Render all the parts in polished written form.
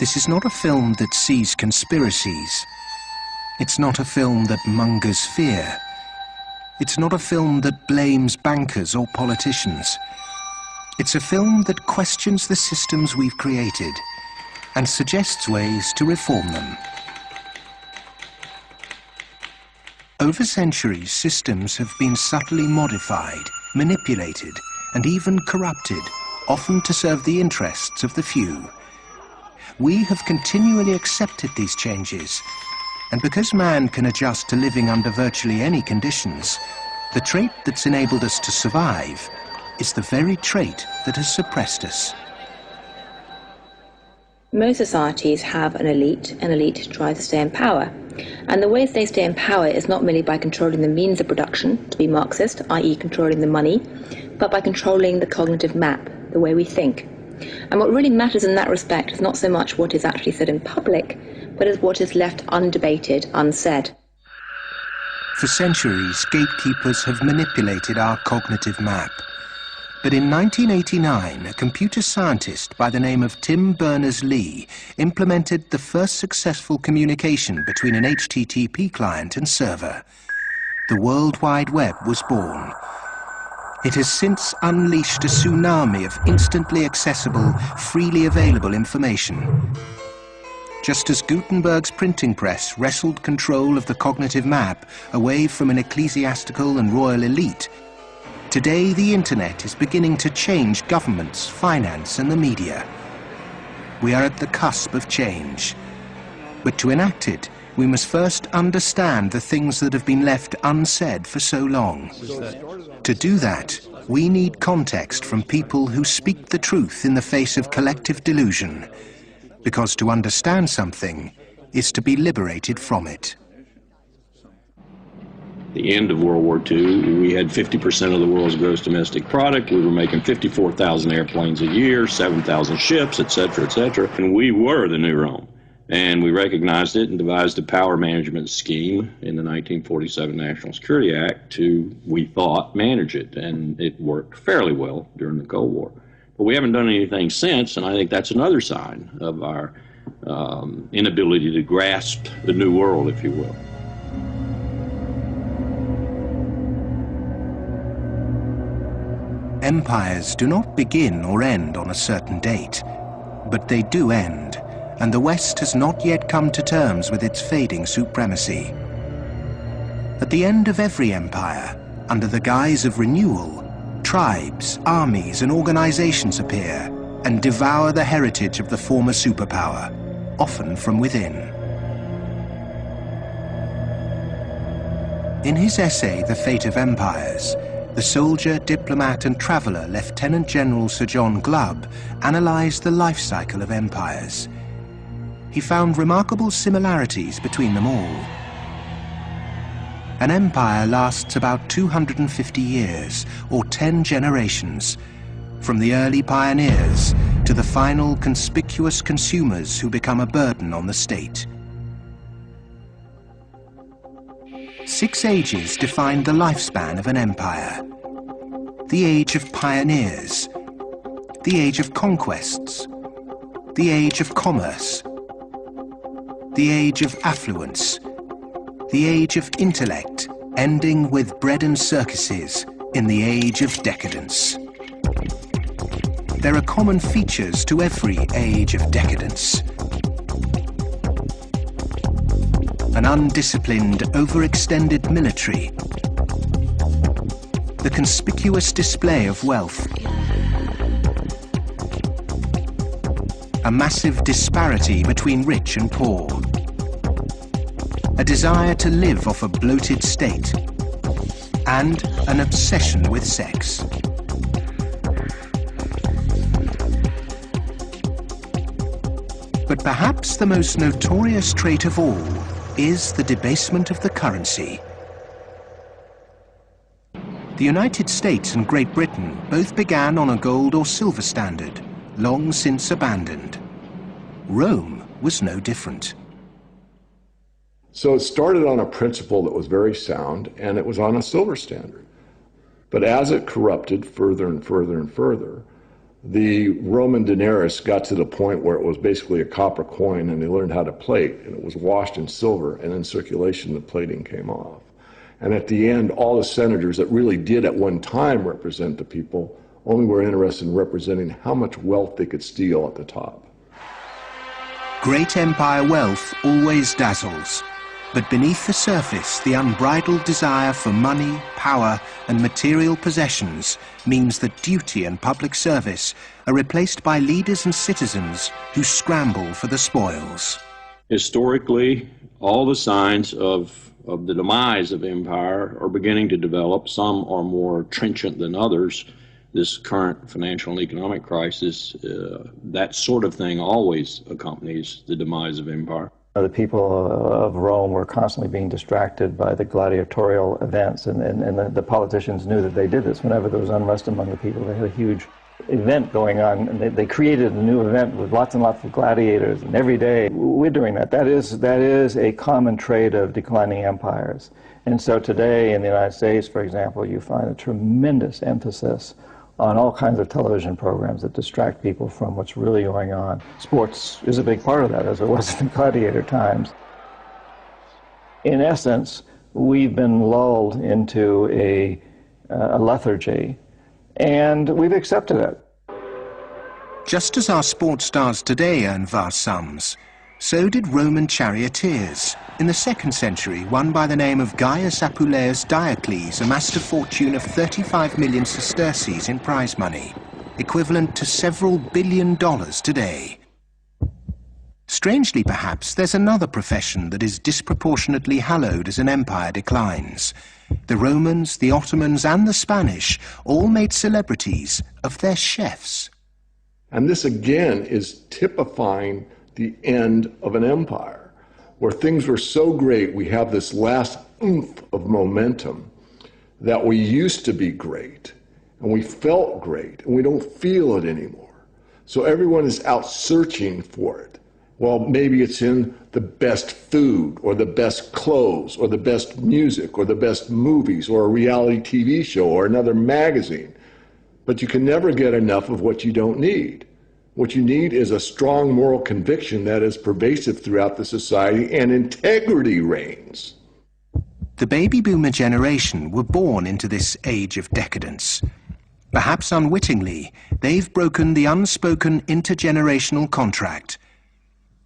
This is not a film that sees conspiracies. It's not a film that mongers fear. It's not a film that blames bankers or politicians. It's a film that questions the systems we've created and suggests ways to reform them. Over centuries, systems have been subtly modified, manipulated, and even corrupted, often to serve the interests of the few. We have continually accepted these changes, and because man can adjust to living under virtually any conditions, the trait that's enabled us to survive is the very trait that has suppressed us. Most societies have an elite tries to stay in power. And the ways they stay in power is not merely by controlling the means of production, to be Marxist, i.e. controlling the money, but by controlling the cognitive map, the way we think. And what really matters in that respect is not so much what is actually said in public, but is what is left undebated, unsaid. For centuries, gatekeepers have manipulated our cognitive map. But in 1989, a computer scientist by the name of Tim Berners-Lee implemented the first successful communication between an HTTP client and server. The World Wide Web was born. It has since unleashed a tsunami of instantly accessible, freely available information. Just as Gutenberg's printing press wrestled control of the cognitive map away from an ecclesiastical and royal elite, today the internet is beginning to change governments, finance, and the media. We are at the cusp of change. But to enact it, we must first understand the things that have been left unsaid for so long. To do that, we need context from people who speak the truth in the face of collective delusion, because to understand something is to be liberated from it. The end of World War II, we had 50% of the world's gross domestic product. We were making 54,000 airplanes a year, 7,000 ships, et cetera, and we were the new Rome. And we recognized it and devised a power management scheme in the 1947 National Security Act to, we thought, manage it. And it worked fairly well during the Cold War. But we haven't done anything since, and I think that's another sign of our inability to grasp the new world, if you will. Empires do not begin or end on a certain date, but they do end, and the West has not yet come to terms with its fading supremacy. At the end of every empire, under the guise of renewal, tribes, armies, and organizations appear and devour the heritage of the former superpower, often from within. In his essay, The Fate of Empires, the soldier, diplomat, and traveler Lieutenant General Sir John Glubb analyzed the life cycle of empires. He found remarkable similarities between them all. An empire lasts about 250 years, or 10 generations, from the early pioneers to the final conspicuous consumers who become a burden on the state. 6 ages define the lifespan of an empire. The age of pioneers, the age of conquests, the age of commerce, the age of affluence, the age of intellect, ending with bread and circuses in the age of decadence. There are common features to every age of decadence. An undisciplined, overextended military, the conspicuous display of wealth, a massive disparity between rich and poor, a desire to live off a bloated state, and an obsession with sex. But perhaps the most notorious trait of all is the debasement of the currency. The United States and Great Britain both began on a gold or silver standard, long since abandoned. Rome was no different. So it started on a principle that was very sound, and it was on a silver standard. But as it corrupted further and further and further, the Roman denarius got to the point where it was basically a copper coin, and they learned how to plate, and it was washed in silver, and in circulation the plating came off. And at the end, all the senators that really did at one time represent the people only were interested in representing how much wealth they could steal at the top. Great empire wealth always dazzles, but beneath the surface, the unbridled desire for money, power, and material possessions means that duty and public service are replaced by leaders and citizens who scramble for the spoils. Historically, all the signs of the demise of empire are beginning to develop. Some are more trenchant than others. This current financial and economic crisis, that sort of thing always accompanies the demise of empire. The people of Rome were constantly being distracted by the gladiatorial events, and the politicians knew that they did this. Whenever there was unrest among the people, they had a huge event going on, and they created a new event with lots and lots of gladiators, and every day we're doing that. That is a common trait of declining empires. And so today in the United States, for example, you find a tremendous emphasis on all kinds of television programs that distract people from what's really going on. Sports is a big part of that, as it was in the gladiator times. In essence, we've been lulled into a lethargy, and we've accepted it. Just as our sports stars today earn vast sums, so did Roman charioteers. In the 2nd century, one by the name of Gaius Appuleius Diocles amassed a fortune of 35 million sesterces in prize money, equivalent to several $1 billion today. Strangely, perhaps, there's another profession that is disproportionately hallowed as an empire declines. The Romans, the Ottomans, and the Spanish all made celebrities of their chefs. And this, again, is typifying the end of an empire, where things were so great, we have this last oomph of momentum that we used to be great, and we felt great, and we don't feel it anymore. So everyone is out searching for it. Well, maybe it's in the best food, or the best clothes, or the best music, or the best movies, or a reality TV show, or another magazine. But you can never get enough of what you don't need. What you need is a strong moral conviction that is pervasive throughout the society, and integrity reigns. The baby boomer generation were born into this age of decadence. Perhaps unwittingly, they've broken the unspoken intergenerational contract.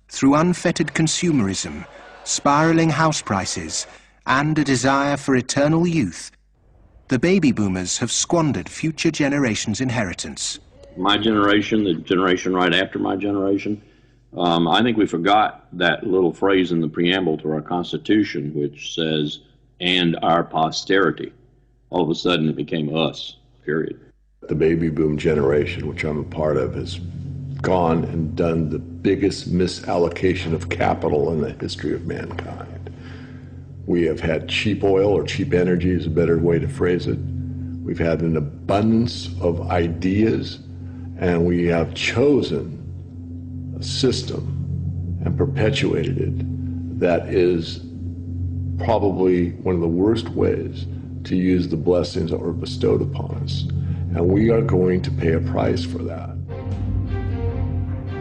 Through unfettered consumerism, spiraling house prices, and a desire for eternal youth, the baby boomers have squandered future generations' inheritance. My generation, the generation right after my generation, I think we forgot that little phrase in the preamble to our Constitution, which says, and our posterity. All of a sudden it became us, period. The baby boom generation, which I'm a part of, has gone and done the biggest misallocation of capital in the history of mankind. We have had cheap oil, or cheap energy is a better way to phrase it. We've had an abundance of ideas, and we have chosen a system and perpetuated it that is probably one of the worst ways to use the blessings that were bestowed upon us. And we are going to pay a price for that.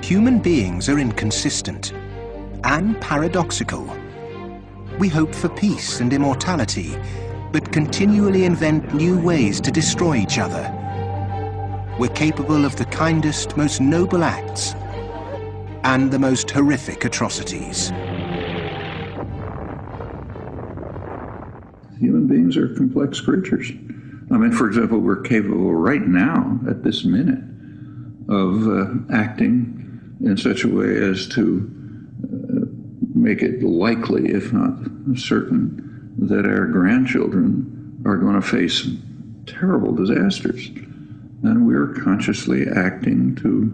Human beings are inconsistent and paradoxical. We hope for peace and immortality, but continually invent new ways to destroy each other. We're capable of the kindest, most noble acts and the most horrific atrocities. Human beings are complex creatures. I mean, for example, we're capable right now, at this minute, of acting in such a way as to make it likely, if not certain, that our grandchildren are going to face terrible disasters. And we're consciously acting to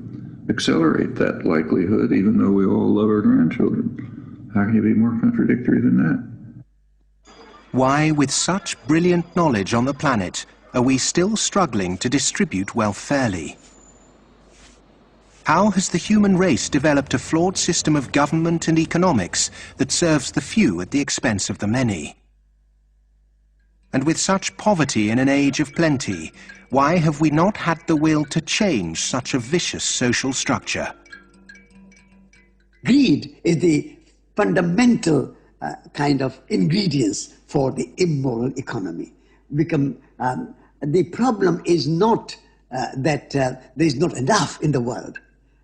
accelerate that likelihood, even though we all love our grandchildren. How can you be more contradictory than that? Why, with such brilliant knowledge on the planet, are we still struggling to distribute wealth fairly? How has the human race developed a flawed system of government and economics that serves the few at the expense of the many? And with such poverty in an age of plenty, why have we not had the will to change such a vicious social structure? Greed is the fundamental kind of ingredients for the immoral economy. The problem is not that there is not enough in the world.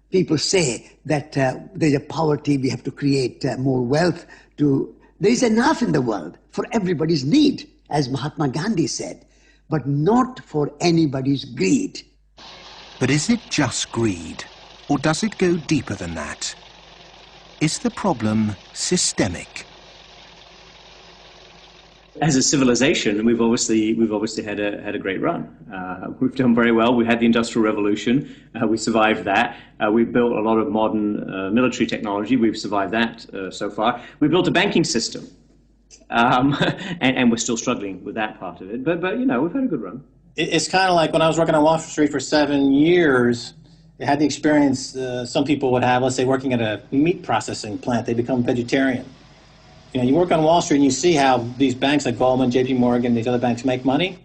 People say that there's a poverty, we have to create more wealth. There is enough in the world for everybody's need, as Mahatma Gandhi said, but not for anybody's greed. But is it just greed, or does it go deeper than that? Is the problem systemic? As a civilization, we've obviously had a great run. We've done very well. We had the Industrial Revolution. We survived that. We built a lot of modern military technology. We've survived that so far. We built a banking system, and we're still struggling with that part of it. But you know, we've had a good run. It's kind of like when I was working on Wall Street for 7 years. I had the experience some people would have, let's say, working at a meat processing plant. They become vegetarian. You know, you work on Wall Street and you see how these banks like Goldman, JP Morgan, these other banks make money.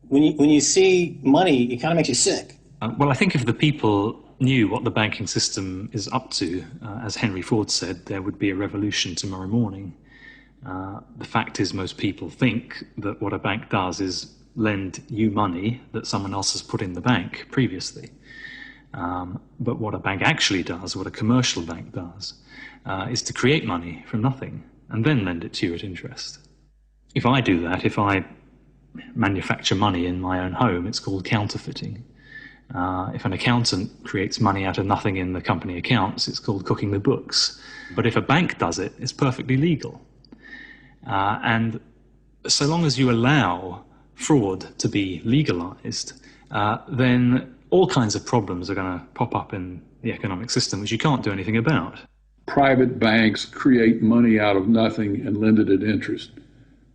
When you see money, it kind of makes you sick. Well, I think if the people knew what the banking system is up to, as Henry Ford said, there would be a revolution tomorrow morning. The fact is, most people think that what a bank does is lend you money that someone else has put in the bank previously. But what a bank actually does, what a commercial bank does, is to create money from nothing and then lend it to you at interest. If I do that, if I manufacture money in my own home, it's called counterfeiting. If an accountant creates money out of nothing in the company accounts, it's called cooking the books. But if a bank does it, it's perfectly legal. And so long as you allow fraud to be legalized, then all kinds of problems are going to pop up in the economic system, which you can't do anything about. Private banks create money out of nothing and lend it at interest.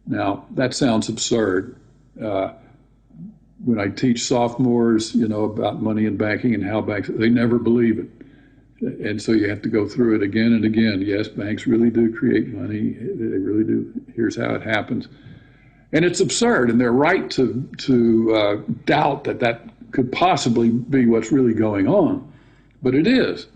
Now, that sounds absurd. When I teach sophomores, about money and banking and how banks, they never believe it. And so you have to go through it again and again. Yes, banks really do create money. They really do. Here's how it happens. And it's absurd, and they're right to doubt that could possibly be what's really going on. But it is.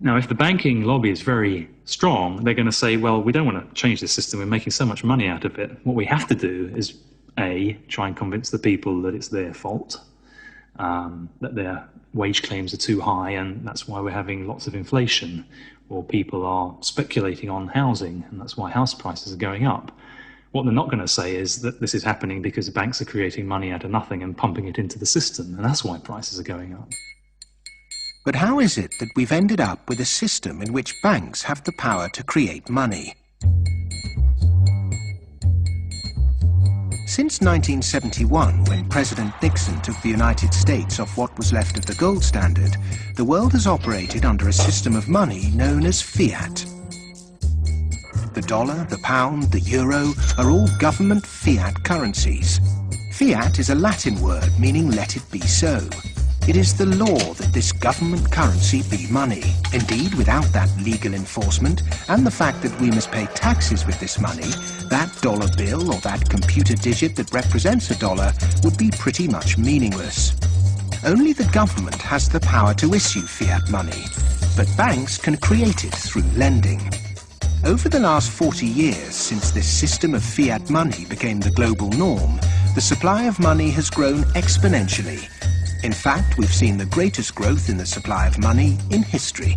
Now, if the banking lobby is very strong, they're going to say, well, we don't want to change this system. We're making so much money out of it. What we have to do is, A, try and convince the people that it's their fault, that their wage claims are too high, and that's why we're having lots of inflation, or people are speculating on housing, and that's why house prices are going up. What they're not going to say is that this is happening because banks are creating money out of nothing and pumping it into the system, and that's why prices are going up. But how is it that we've ended up with a system in which banks have the power to create money? Since 1971, when President Nixon took the United States off what was left of the gold standard, the world has operated under a system of money known as fiat. The dollar, the pound, the euro are all government fiat currencies. Fiat is a Latin word meaning let it be so. It is the law that this government currency be money. Indeed, without that legal enforcement and the fact that we must pay taxes with this money, that dollar bill or that computer digit that represents a dollar would be pretty much meaningless. Only the government has the power to issue fiat money, but banks can create it through lending. Over the last 40 years, since this system of fiat money became the global norm, the supply of money has grown exponentially. In fact, we've seen the greatest growth in the supply of money in history.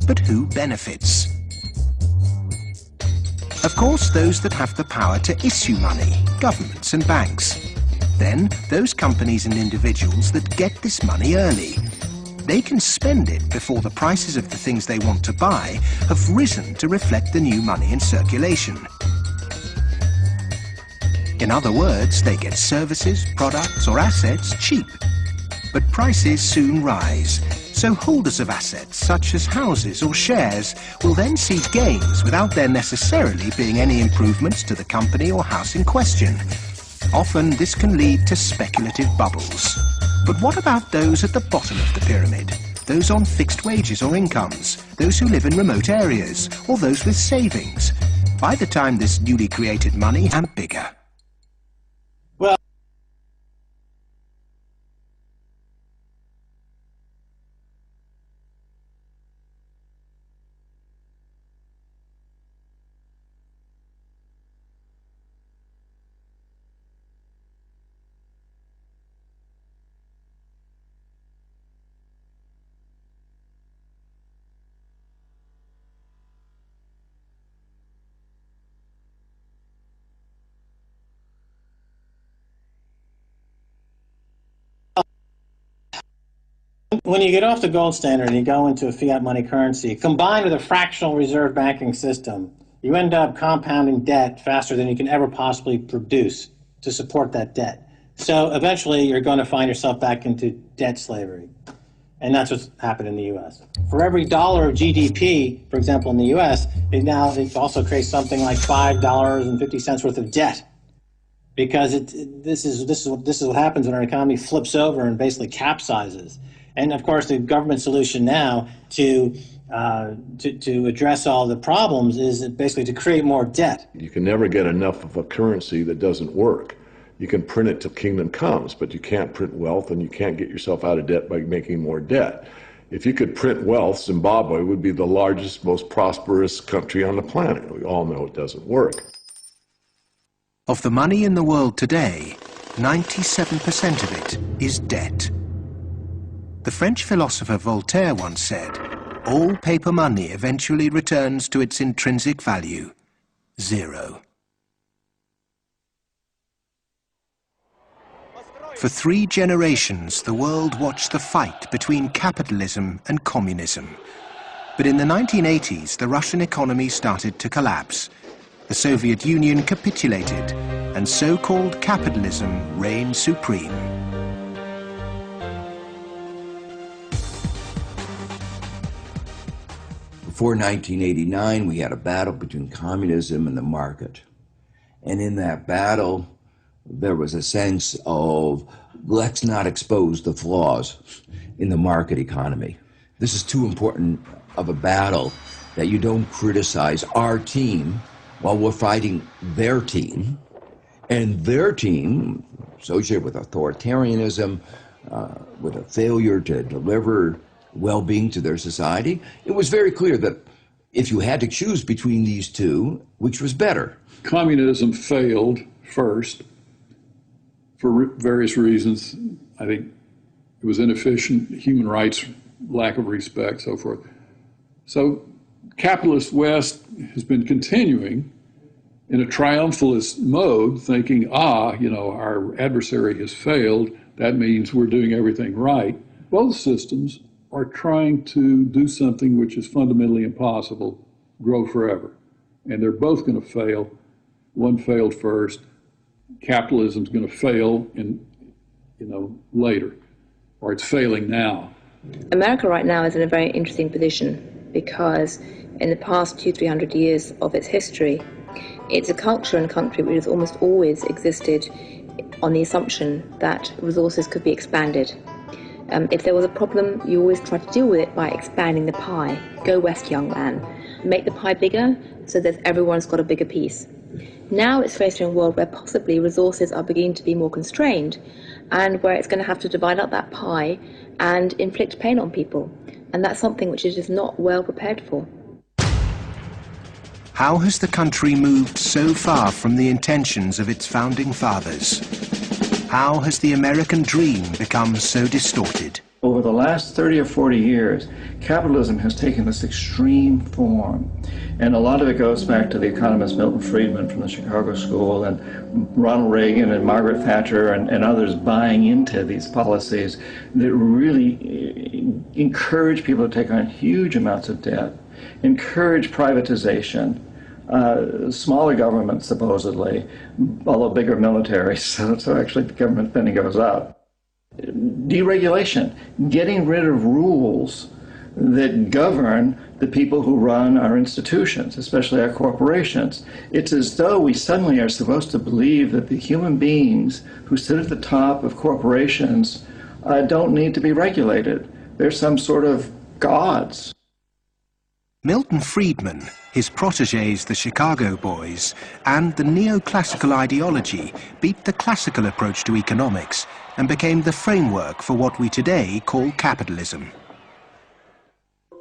But who benefits? Of course, those that have the power to issue money, governments and banks. Then, those companies and individuals that get this money early. They can spend it before the prices of the things they want to buy have risen to reflect the new money in circulation. In other words, they get services, products or assets cheap. But prices soon rise, so holders of assets such as houses or shares will then see gains without there necessarily being any improvements to the company or house in question. Often this can lead to speculative bubbles. But what about those at the bottom of the pyramid? Those on fixed wages or incomes, those who live in remote areas, or those with savings? By the time this newly created money is bigger. When you get off the gold standard and you go into a fiat money currency, combined with a fractional reserve banking system, you end up compounding debt faster than you can ever possibly produce to support that debt. So eventually you're going to find yourself back into debt slavery. And that's what's happened in the U.S. For every dollar of GDP, for example, in the U.S., it also creates something like $5.50 worth of debt. Because this is what happens when our economy flips over and basically capsizes. And of course, the government solution now to address all the problems is basically to create more debt. You can never get enough of a currency that doesn't work. You can print it till kingdom comes, but you can't print wealth, and you can't get yourself out of debt by making more debt. If you could print wealth, Zimbabwe would be the largest, most prosperous country on the planet. We all know it doesn't work. Of the money in the world today, 97% of it is debt. The French philosopher Voltaire once said, "All paper money eventually returns to its intrinsic value, zero." For 3 generations, the world watched the fight between capitalism and communism. But in the 1980s, the Russian economy started to collapse. The Soviet Union capitulated, and so-called capitalism reigned supreme. Before 1989, we had a battle between communism and the market. And in that battle, there was a sense of, let's not expose the flaws in the market economy. This is too important of a battle that you don't criticize our team while we're fighting their team. And their team, associated with authoritarianism, with a failure to deliver well-being to their society, it was very clear that if you had to choose between these two, which was better? Communism failed first for various reasons. I think it was inefficient, human rights, lack of respect, so forth. So capitalist West has been continuing in a triumphalist mode, thinking, our adversary has failed. That means we're doing everything right. Both systems are trying to do something which is fundamentally impossible, grow forever. And they're both going to fail. One failed first. Capitalism's going to fail later, or it's failing now. America right now is in a very interesting position because in the past 200-300 years of its history, it's a culture and country which has almost always existed on the assumption that resources could be expanded. If there was a problem, you always try to deal with it by expanding the pie. Go west, young man. Make the pie bigger so that everyone's got a bigger piece. Now it's faced in a world where possibly resources are beginning to be more constrained and where it's going to have to divide up that pie and inflict pain on people. And that's something which it is not well prepared for. How has the country moved so far from the intentions of its founding fathers? How has the American dream become so distorted? Over the last 30 or 40 years, capitalism has taken this extreme form. And a lot of it goes back to the economist Milton Friedman from the Chicago School and Ronald Reagan and Margaret Thatcher and others buying into these policies that really encourage people to take on huge amounts of debt, encourage privatization, smaller government supposedly, although bigger militaries, so actually the government spending goes up. Deregulation, getting rid of rules that govern the people who run our institutions, especially our corporations. It's as though we suddenly are supposed to believe that the human beings who sit at the top of corporations don't need to be regulated. They're some sort of gods. Milton Friedman, his protégés the Chicago Boys, and the neoclassical ideology beat the classical approach to economics and became the framework for what we today call capitalism.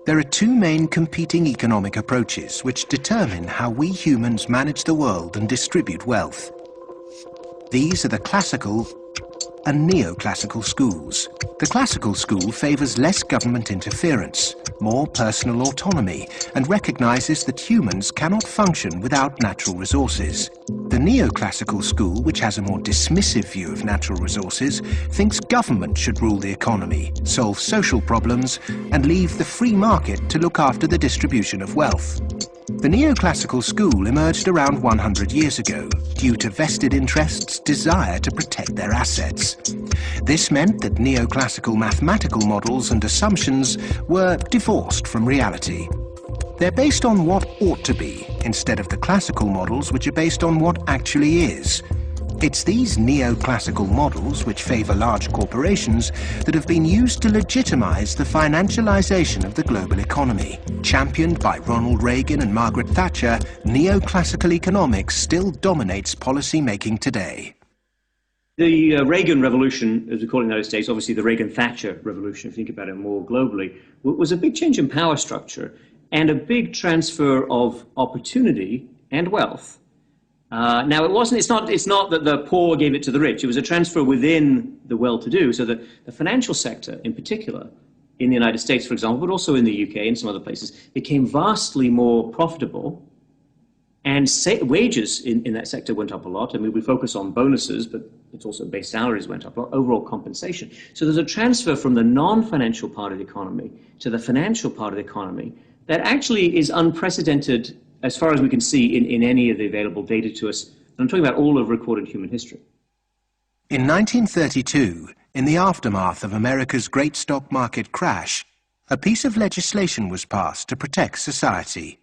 There are two main competing economic approaches which determine how we humans manage the world and distribute wealth. These are the classical and neoclassical schools. The classical school favours less government interference, more personal autonomy, and recognises that humans cannot function without natural resources. The neoclassical school, which has a more dismissive view of natural resources, thinks government should rule the economy, solve social problems, and leave the free market to look after the distribution of wealth. The neoclassical school emerged around 100 years ago due to vested interests' desire to protect their assets. This meant that neoclassical mathematical models and assumptions were divorced from reality. They're based on what ought to be, instead of the classical models which are based on what actually is. It's these neoclassical models, which favour large corporations, that have been used to legitimise the financialisation of the global economy. Championed by Ronald Reagan and Margaret Thatcher, neoclassical economics still dominates policy making today. The Reagan Revolution, as we call it in the United States, obviously the Reagan-Thatcher Revolution, if you think about it more globally, was a big change in power structure and a big transfer of opportunity and wealth. Now, it's not that the poor gave it to the rich. It was a transfer within the well-to-do, so that the financial sector in particular, in the United States, for example, but also in the UK and some other places, became vastly more profitable, and wages in that sector went up a lot. I mean, we focus on bonuses, but it's also base salaries went up a lot, overall compensation. So there's a transfer from the non-financial part of the economy to the financial part of the economy that actually is unprecedented as far as we can see in any of the available data to us. And I'm talking about all of recorded human history. In 1932, in the aftermath of America's great stock market crash, a piece of legislation was passed to protect society.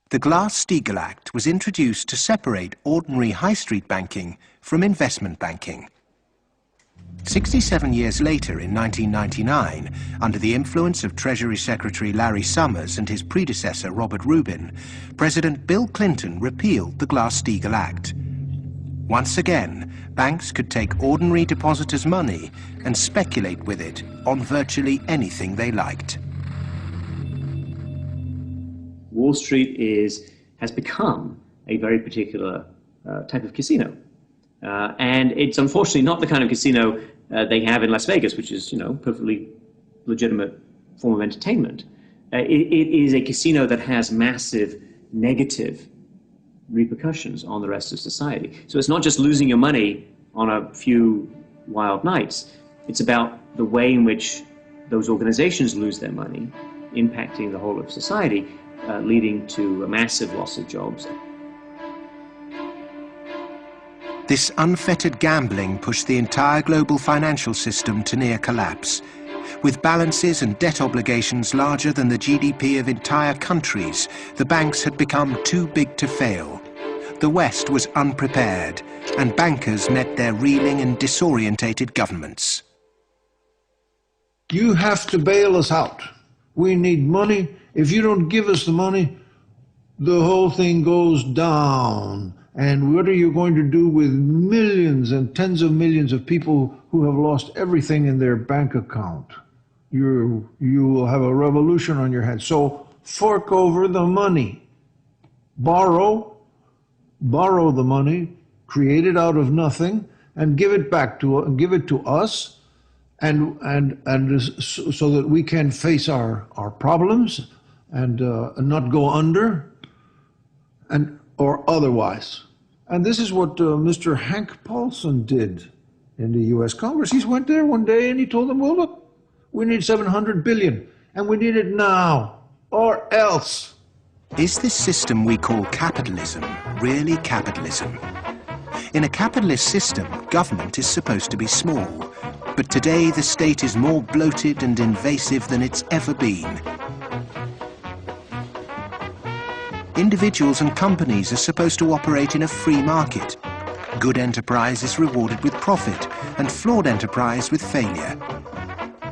The Glass-Steagall Act was introduced to separate ordinary high street banking from investment banking. 67 years later, in 1999, under the influence of Treasury Secretary Larry Summers and his predecessor Robert Rubin, President Bill Clinton repealed the Glass-Steagall Act. Once again, banks could take ordinary depositors' money and speculate with it on virtually anything they liked. Wall Street has become a very particular type of casino. And it's unfortunately not the kind of casino they have in Las Vegas, which is, perfectly legitimate form of entertainment. It is a casino that has massive negative repercussions on the rest of society. So it's not just losing your money on a few wild nights. It's about the way in which those organizations lose their money, impacting the whole of society, leading to a massive loss of jobs. This unfettered gambling pushed the entire global financial system to near collapse. With balances and debt obligations larger than the GDP of entire countries, the banks had become too big to fail. The West was unprepared, and bankers met their reeling and disorientated governments. You have to bail us out. We need money. If you don't give us the money, the whole thing goes down. And what are you going to do with millions and tens of millions of people who have lost everything in their bank account? You will have a revolution on your hands. So fork over the money. Borrow the money, create it out of nothing, and give it back to us, and so that we can face our problems and not go under, or otherwise. And this is what Mr. Hank Paulson did in the U.S. Congress. He went there one day and he told them, well, look, we need $700 billion, and we need it now, or else. Is this system we call capitalism really capitalism? In a capitalist system, government is supposed to be small. But today, the state is more bloated and invasive than it's ever been. Individuals and companies are supposed to operate in a free market. Good enterprise is rewarded with profit, and flawed enterprise with failure.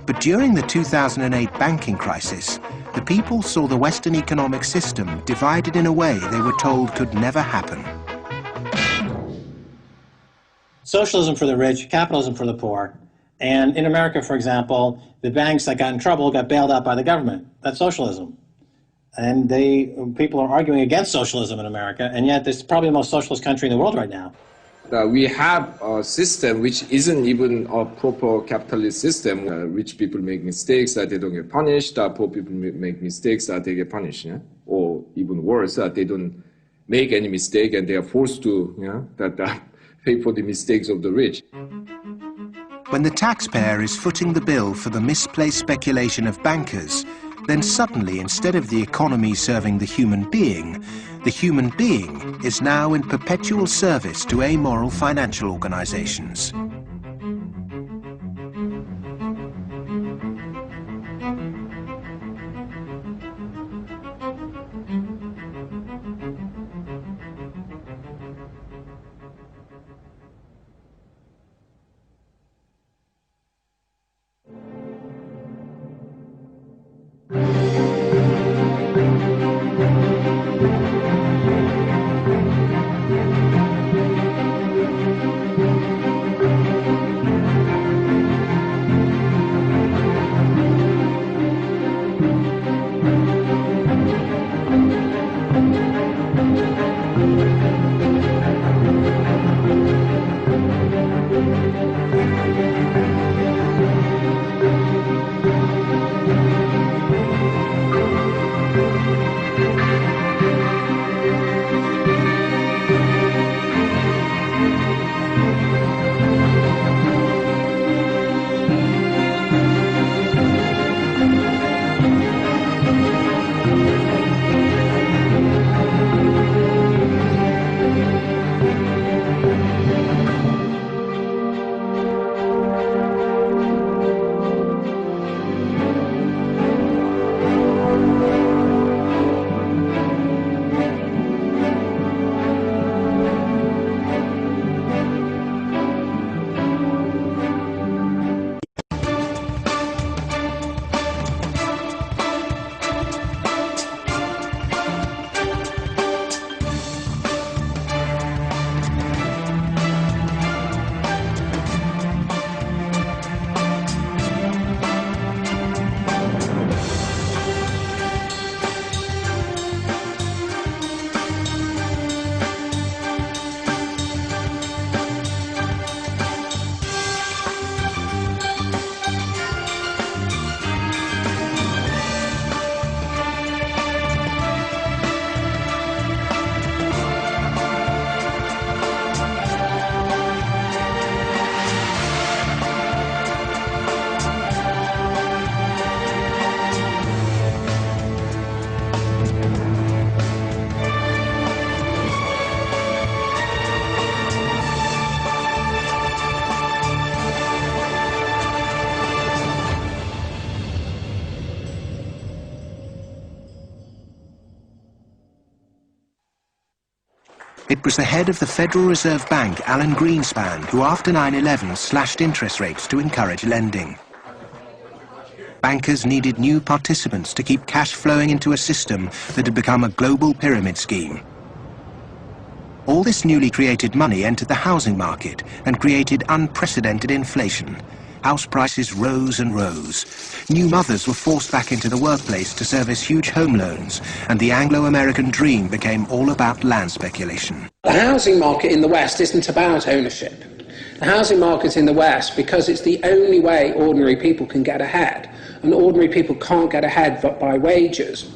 But during the 2008 banking crisis, the people saw the Western economic system divided in a way they were told could never happen. Socialism for the rich, capitalism for the poor. And in America, for example, the banks that got in trouble got bailed out by the government. That's socialism. And people are arguing against socialism in America, and yet it's probably the most socialist country in the world right now. We have a system which isn't even a proper capitalist system. Rich people make mistakes that they don't get punished. Poor people make mistakes that they get punished. Yeah? Or even worse, that they don't make any mistake and they are forced to pay for the mistakes of the rich. When the taxpayer is footing the bill for the misplaced speculation of bankers, then suddenly, instead of the economy serving the human being is now in perpetual service to amoral financial organizations. It was the head of the Federal Reserve Bank, Alan Greenspan, who after 9/11 slashed interest rates to encourage lending. Bankers needed new participants to keep cash flowing into a system that had become a global pyramid scheme. All this newly created money entered the housing market and created unprecedented inflation. House prices rose and rose. New mothers were forced back into the workplace to service huge home loans, and the Anglo-American dream became all about land speculation. The housing market in the West isn't about ownership. The housing market in the West, because it's the only way ordinary people can get ahead, and ordinary people can't get ahead but by wages.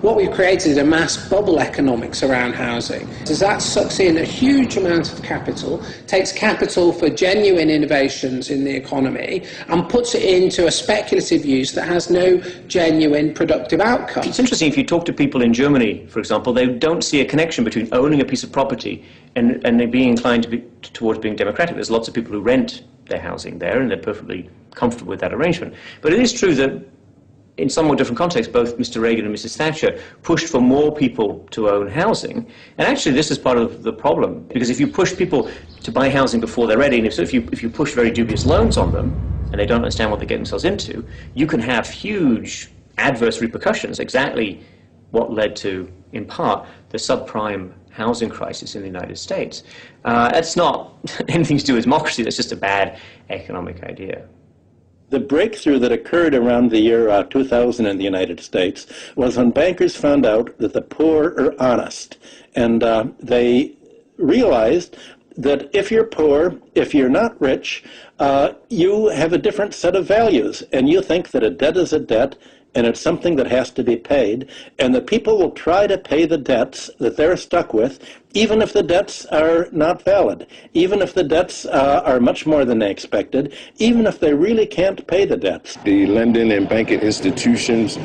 What we've created is a mass bubble economics around housing. As that sucks in a huge amount of capital, takes capital for genuine innovations in the economy, and puts it into a speculative use that has no genuine productive outcome. It's interesting, if you talk to people in Germany, for example, they don't see a connection between owning a piece of property and they being inclined towards being democratic. There's lots of people who rent their housing there, and they're perfectly comfortable with that arrangement. But it is true that in somewhat different contexts, both Mr. Reagan and Mrs. Thatcher pushed for more people to own housing. And actually, this is part of the problem, because if you push people to buy housing before they're ready, and if you push very dubious loans on them, and they don't understand what they get themselves into, you can have huge adverse repercussions, exactly what led to, in part, the subprime housing crisis in the United States. That's not anything to do with democracy, that's just a bad economic idea. The breakthrough that occurred around the year 2000 in the United States was when bankers found out that the poor are honest, and they realized that if you're poor, if you're not rich, you have a different set of values, and you think that a debt is a debt, and it's something that has to be paid, and that people will try to pay the debts that they're stuck with, even if the debts are not valid, even if the debts are much more than they expected, even if they really can't pay the debts. The lending and banking institutions,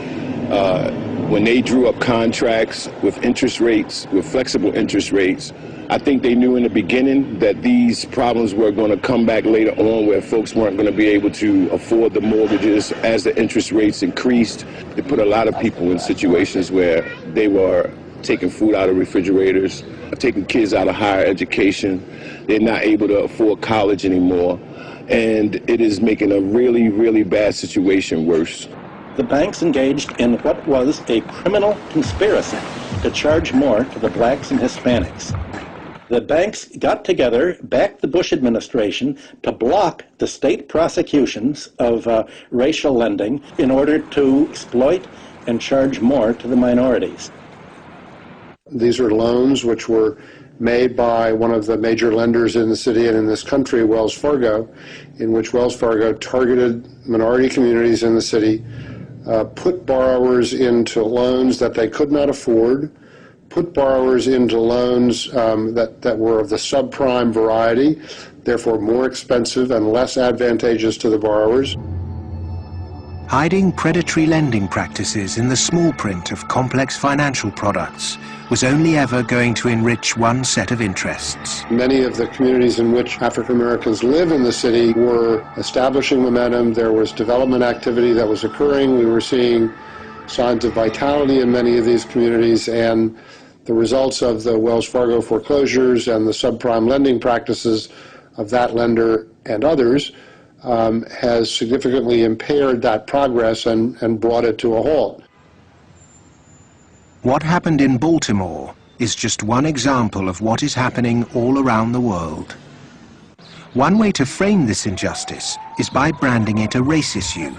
when they drew up contracts with interest rates, with flexible interest rates, I think they knew in the beginning that these problems were going to come back later on, where folks weren't going to be able to afford the mortgages as the interest rates increased. They put a lot of people in situations where they were taking food out of refrigerators, taking kids out of higher education. They're not able to afford college anymore, and it is making a really, really bad situation worse. The banks engaged in what was a criminal conspiracy to charge more to the blacks and Hispanics. The banks got together, backed the Bush administration, to block the state prosecutions of racial lending in order to exploit and charge more to the minorities. These are loans which were made by one of the major lenders in the city and in this country, Wells Fargo, in which Wells Fargo targeted minority communities in the city, put borrowers into loans that they could not afford, put borrowers into loans that were of the subprime variety, therefore more expensive and less advantageous to the borrowers. Hiding predatory lending practices in the small print of complex financial products was only ever going to enrich one set of interests. Many of the communities in which African Americans live in the city were establishing momentum. There was development activity that was occurring. We were seeing signs of vitality in many of these communities, and the results of the Wells Fargo foreclosures and the subprime lending practices of that lender and others has significantly impaired that progress and brought it to a halt. What happened in Baltimore is just one example of what is happening all around the world. One way to frame this injustice is by branding it a race issue.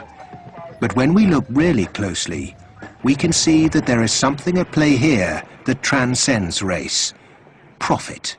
But when we look really closely, we can see that there is something at play here that transcends race: profit.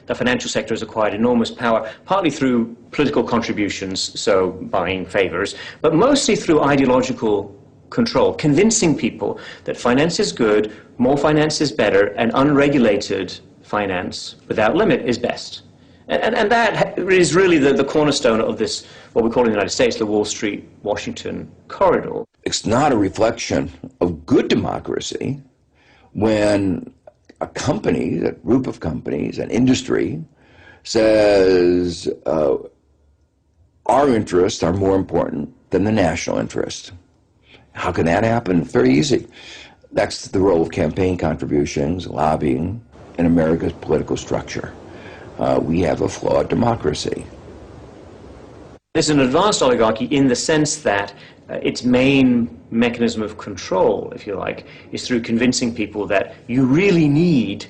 The financial sector has acquired enormous power, partly through political contributions, so buying favors, but mostly through ideological control, convincing people that finance is good, more finance is better, and unregulated finance without limit is best. And that is really the cornerstone of this, what we call in the United States, the Wall Street-Washington corridor. It's not a reflection of good democracy when a company, a group of companies, an industry, says our interests are more important than the national interest. How can that happen? It's very easy. That's the role of campaign contributions, lobbying, in America's political structure. We have a flawed democracy. There's an advanced oligarchy in the sense that its main mechanism of control, if you like, is through convincing people that you really need,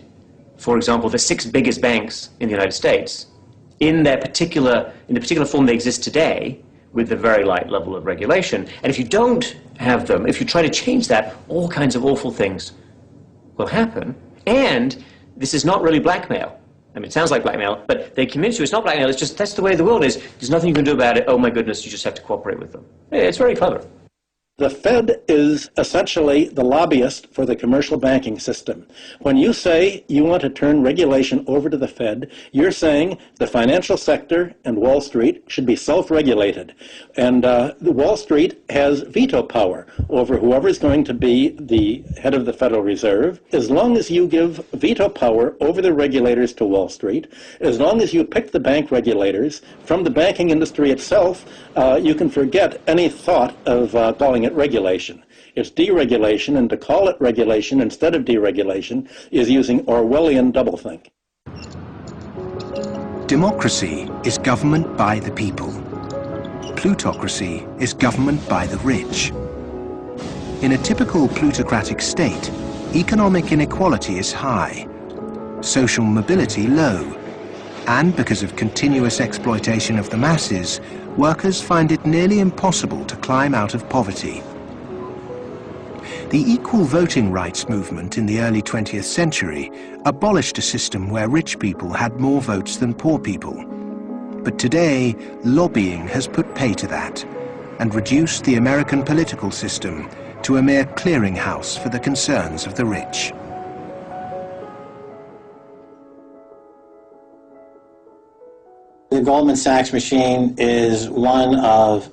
for example, the 6 biggest banks in the United States in the particular form they exist today, with a very light level of regulation. And if you don't have them, if you try to change that, all kinds of awful things will happen. And this is not really blackmail. I mean, it sounds like blackmail, but they convince you it's not blackmail. It's just, that's the way the world is. There's nothing you can do about it. Oh my goodness, you just have to cooperate with them. It's very clever. The Fed is essentially the lobbyist for the commercial banking system. When you say you want to turn regulation over to the Fed, you're saying the financial sector and Wall Street should be self-regulated. And the Wall Street has veto power over whoever is going to be the head of the Federal Reserve. As long as you give veto power over the regulators to Wall Street, as long as you pick the bank regulators from the banking industry itself, you can forget any thought of calling it regulation. It's deregulation, and to call it regulation instead of deregulation is using Orwellian doublethink. Democracy is government by the people. Plutocracy is government by the rich. In a typical plutocratic state, economic inequality is high, social mobility low, and because of continuous exploitation of the masses, workers find it nearly impossible to climb out of poverty. The equal voting rights movement in the early 20th century abolished a system where rich people had more votes than poor people. But today, lobbying has put pay to that and reduced the American political system to a mere clearinghouse for the concerns of the rich. The Goldman Sachs machine is one of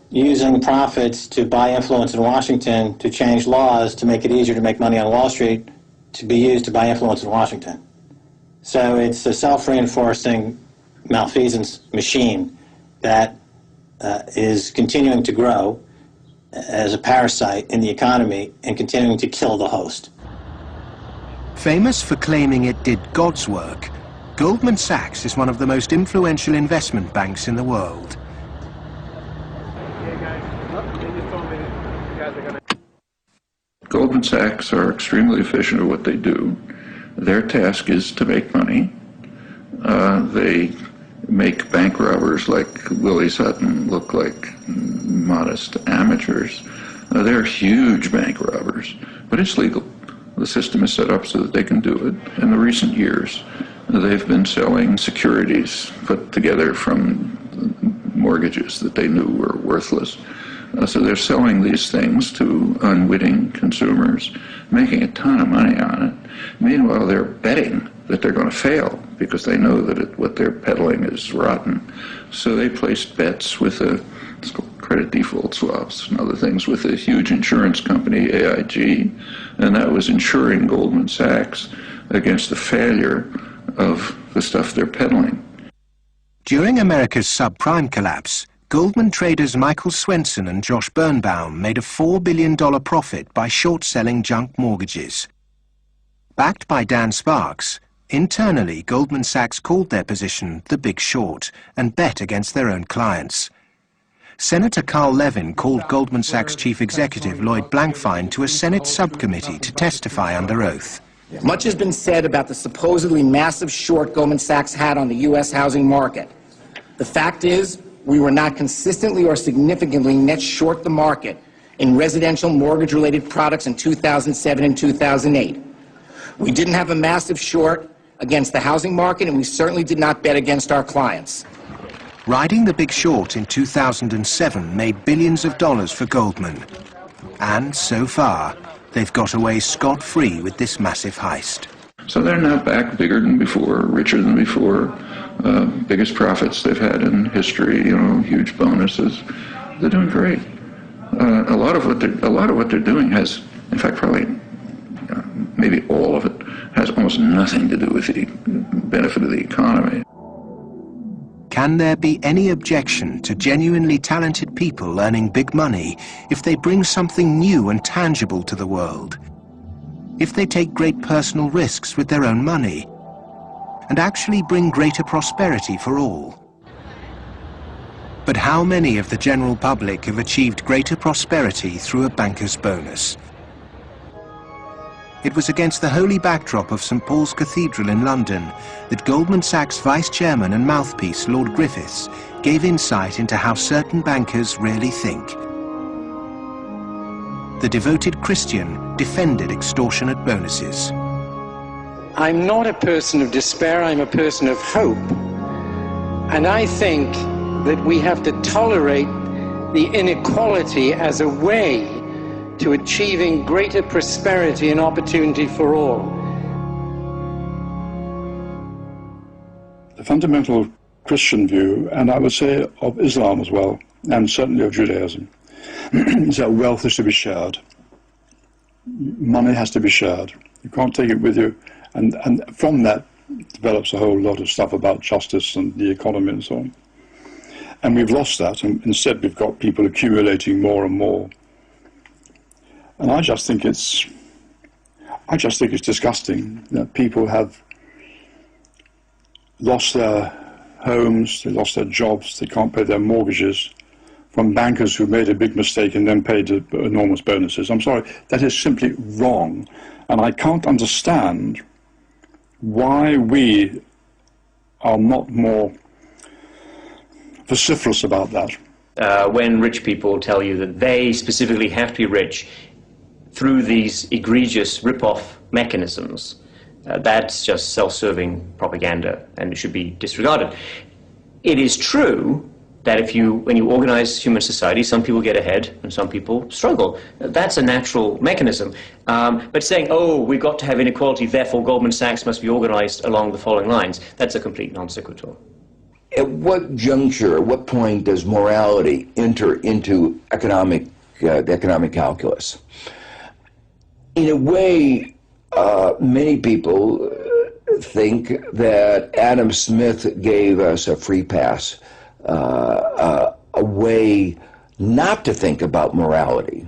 using profits to buy influence in Washington to change laws to make it easier to make money on Wall Street to be used to buy influence in Washington. So it's a self-reinforcing malfeasance machine that is continuing to grow as a parasite in the economy and continuing to kill the host. Famous for claiming it did God's work, Goldman Sachs is one of the most influential investment banks in the world. Goldman Sachs are extremely efficient at what they do. Their task is to make money. They make bank robbers like Willie Sutton look like modest amateurs. They're huge bank robbers, but it's legal. The system is set up so that they can do it. In the recent years, they've been selling securities put together from mortgages that they knew were worthless. So they're selling these things to unwitting consumers, making a ton of money on it. Meanwhile, they're betting that they're going to fail because they know that what they're peddling is rotten. So they placed bets with it's called credit default swaps and other things with a huge insurance company, AIG, and that was insuring Goldman Sachs against the failure of the stuff they're peddling. During America's subprime collapse, Goldman traders Michael Swenson and Josh Birnbaum made a $4 billion profit by short-selling junk mortgages. Backed by Dan Sparks, internally Goldman Sachs called their position the Big Short and bet against their own clients. Senator Carl Levin called Goldman Sachs chief executive Lloyd Blankfein to a Senate subcommittee to testify under oath. Much has been said about the supposedly massive short Goldman Sachs had on the U.S. housing market. The fact is, we were not consistently or significantly net short the market in residential mortgage-related products in 2007 and 2008. We didn't have a massive short against the housing market, and we certainly did not bet against our clients. Riding the Big Short in 2007 made billions of dollars for Goldman. And so far, they've got away scot-free with this massive heist. So they're now back bigger than before, richer than before, biggest profits they've had in history, huge bonuses. They're doing great. A lot of what they're doing has, in fact, probably maybe all of it has almost nothing to do with the benefit of the economy. Can there be any objection to genuinely talented people earning big money if they bring something new and tangible to the world? If they take great personal risks with their own money and actually bring greater prosperity for all? But how many of the general public have achieved greater prosperity through a banker's bonus? It was against the holy backdrop of St. Paul's Cathedral in London that Goldman Sachs vice chairman and mouthpiece Lord Griffiths gave insight into how certain bankers really think. The devoted Christian defended extortionate bonuses. I'm not a person of despair, I'm a person of hope. And I think that we have to tolerate the inequality as a way to achieving greater prosperity and opportunity for all. The fundamental Christian view, and I would say of Islam as well, and certainly of Judaism, is that wealth is to be shared. Money has to be shared. You can't take it with you. And from that develops a whole lot of stuff about justice and the economy and so on. And we've lost that, and instead we've got people accumulating more and more. And I just think it's disgusting that people have lost their homes, they lost their jobs, they can't pay their mortgages from bankers who made a big mistake and then paid enormous bonuses. I'm sorry, that is simply wrong. And I can't understand why we are not more vociferous about that. When rich people tell you that they specifically have to be rich through these egregious rip-off mechanisms, that's just self-serving propaganda, and it should be disregarded. It is true that when you organize human society, some people get ahead and some people struggle. That's a natural mechanism. But saying, oh, we've got to have inequality, therefore Goldman Sachs must be organized along the following lines, that's a complete non sequitur. At what juncture, at what point does morality enter into the economic calculus? In a way, many people think that Adam Smith gave us a free pass, a way not to think about morality.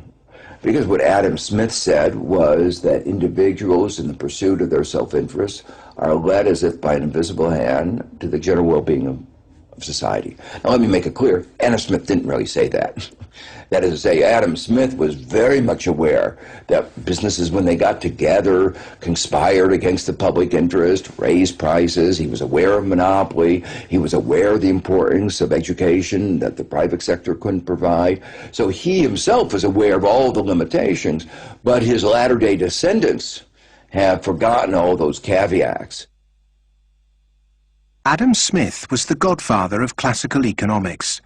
Because what Adam Smith said was that individuals in the pursuit of their self-interest are led as if by an invisible hand to the general well-being of society. Now let me make it clear, Adam Smith didn't really say that. That is to say, Adam Smith was very much aware that businesses, when they got together, conspired against the public interest, raised prices. He was aware of monopoly. He was aware of the importance of education that the private sector couldn't provide. So he himself was aware of all the limitations, but his latter-day descendants have forgotten all those caveats. Adam Smith was the godfather of classical economics.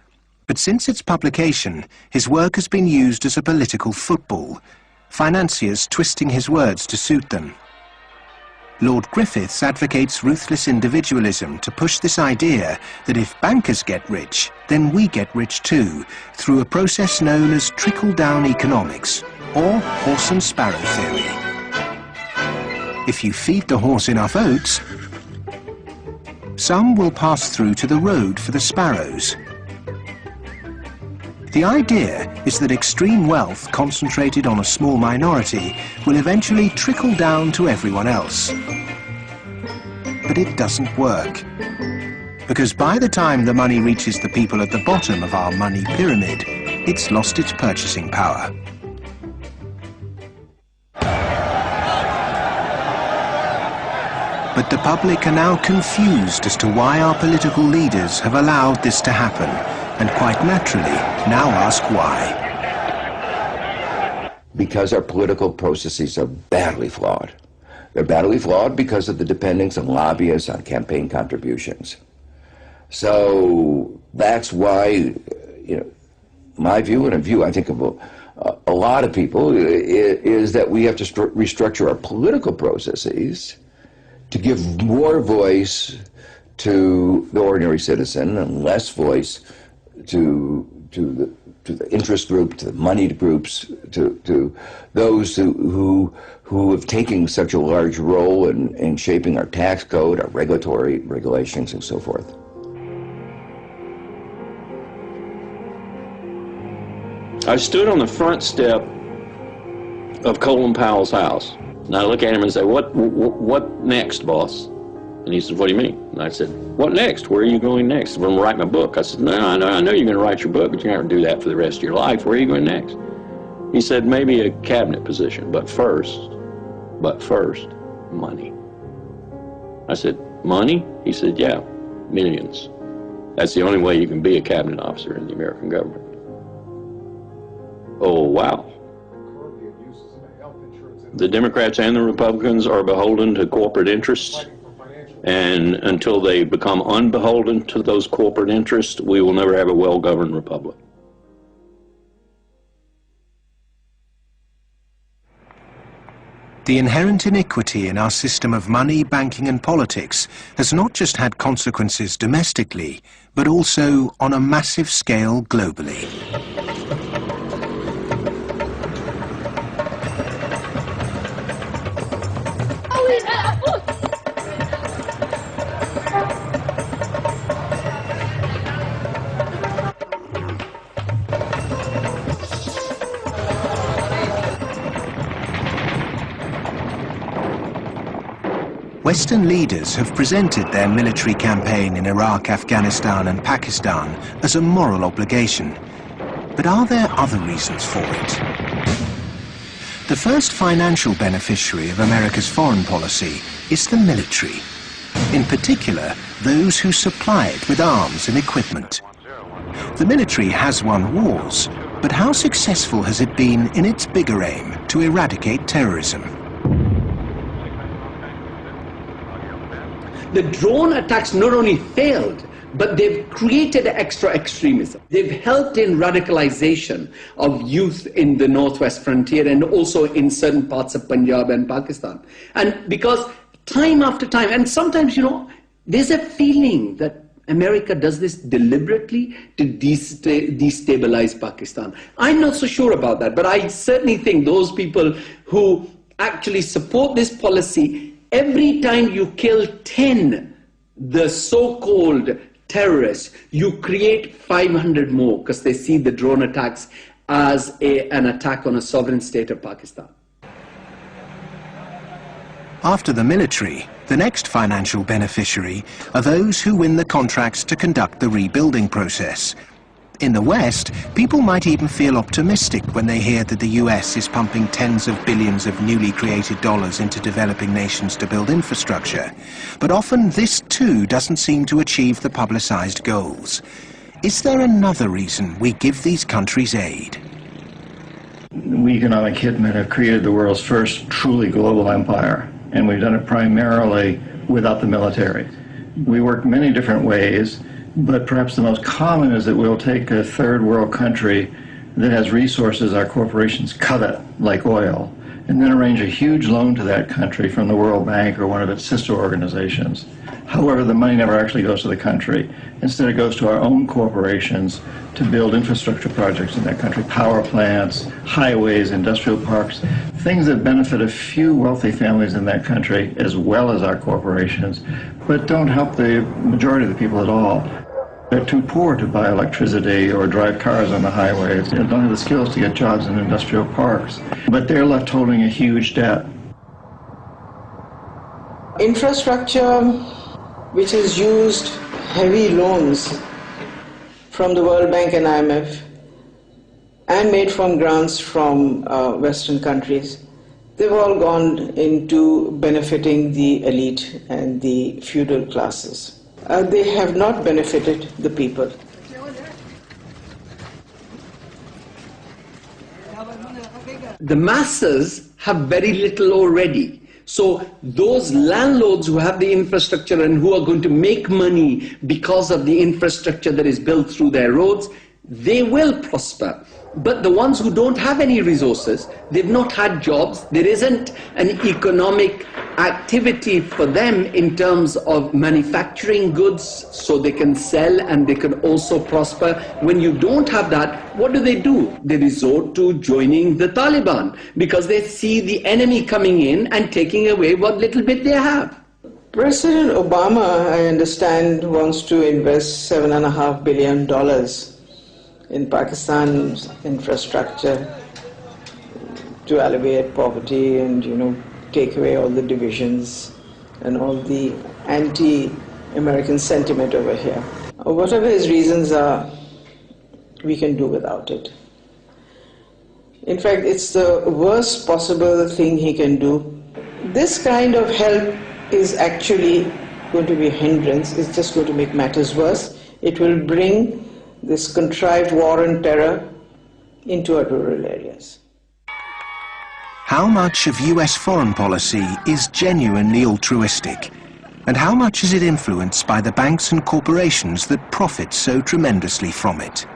But since its publication, his work has been used as a political football, financiers twisting his words to suit them. Lord Griffiths advocates ruthless individualism to push this idea that if bankers get rich, then we get rich too, through a process known as trickle-down economics, or horse and sparrow theory. If you feed the horse enough oats, some will pass through to the road for the sparrows. The idea is that extreme wealth concentrated on a small minority will eventually trickle down to everyone else. But it doesn't work. Because by the time the money reaches the people at the bottom of our money pyramid, it's lost its purchasing power. But the public are now confused as to why our political leaders have allowed this to happen, and quite naturally now ask why. Because our political processes are badly flawed. They're badly flawed because of the dependence on lobbyists, on campaign contributions. So that's why, my view, and a view I think of a lot of people, is that we have to restructure our political processes to give more voice to the ordinary citizen and less voice to the interest group, to the moneyed groups, to those who have taken such a large role in shaping our tax code, our regulatory regulations, and so forth. I stood on the front step of Colin Powell's house, and I look at him and say, what next, boss? And he said, what do you mean? And I said, what next? Where are you going next? I'm going to write my book. I said, no, I know you're going to write your book, but you're not going to do that for the rest of your life. Where are you going next? He said, maybe a cabinet position, but first, money. I said, money? He said, yeah, millions. That's the only way you can be a cabinet officer in the American government. Oh, wow. The Democrats and the Republicans are beholden to corporate interests. And until they become unbeholden to those corporate interests, we will never have a well-governed republic. The inherent iniquity in our system of money, banking and politics has not just had consequences domestically, but also on a massive scale globally. Western leaders have presented their military campaign in Iraq, Afghanistan and Pakistan as a moral obligation. But are there other reasons for it? The first financial beneficiary of America's foreign policy is the military. In particular, those who supply it with arms and equipment. The military has won wars, But how successful has it been in its bigger aim to eradicate terrorism? The drone attacks not only failed, but they've created extra extremism. They've helped in radicalization of youth in the northwest frontier and also in certain parts of Punjab and Pakistan. And because time after time, and sometimes, you know, there's a feeling that America does this deliberately to destabilize Pakistan. I'm not so sure about that, but I certainly think those people who actually support this policy, every time you kill 10, the so-called terrorists, you create 500 more because they see the drone attacks as an attack on a sovereign state of Pakistan. After the military, the next financial beneficiary are those who win the contracts to conduct the rebuilding process. In the West, people might even feel optimistic when they hear that the US is pumping tens of billions of newly created dollars into developing nations to build infrastructure. But often this too doesn't seem to achieve the publicized goals. Is there another reason we give these countries aid? We economic hitmen have created the world's first truly global empire, and we've done it primarily without the military. We work many different ways, but perhaps the most common is that we'll take a third world country that has resources our corporations covet, like oil, and then arrange a huge loan to that country from the World Bank or one of its sister organizations. However, the money never actually goes to the country. Instead, it goes to our own corporations to build infrastructure projects in that country, power plants, highways, industrial parks, things that benefit a few wealthy families in that country as well as our corporations, but don't help the majority of the people at all. They're too poor to buy electricity or drive cars on the highways. They don't have the skills to get jobs in industrial parks, but they're left holding a huge debt. Infrastructure which has used heavy loans from the World Bank and IMF and made from grants from Western countries, they've all gone into benefiting the elite and the feudal classes. They have not benefited the people. The masses have very little already. So those landlords who have the infrastructure and who are going to make money because of the infrastructure that is built through their roads, they will prosper. But the ones who don't have any resources, they've not had jobs, there isn't an economic activity for them in terms of manufacturing goods so they can sell and they can also prosper. When you don't have that, what do? They resort to joining the Taliban because they see the enemy coming in and taking away what little bit they have. President Obama, I understand, wants to invest $7.5 billion in Pakistan's infrastructure to alleviate poverty and, take away all the divisions and all the anti-American sentiment over here. Whatever his reasons are, we can do without it. In fact, it's the worst possible thing he can do. This kind of help is actually going to be a hindrance. It's just going to make matters worse. It will bring this contrived war and terror into our rural areas. How much of US foreign policy is genuinely altruistic? And how much is it influenced by the banks and corporations that profit so tremendously from it?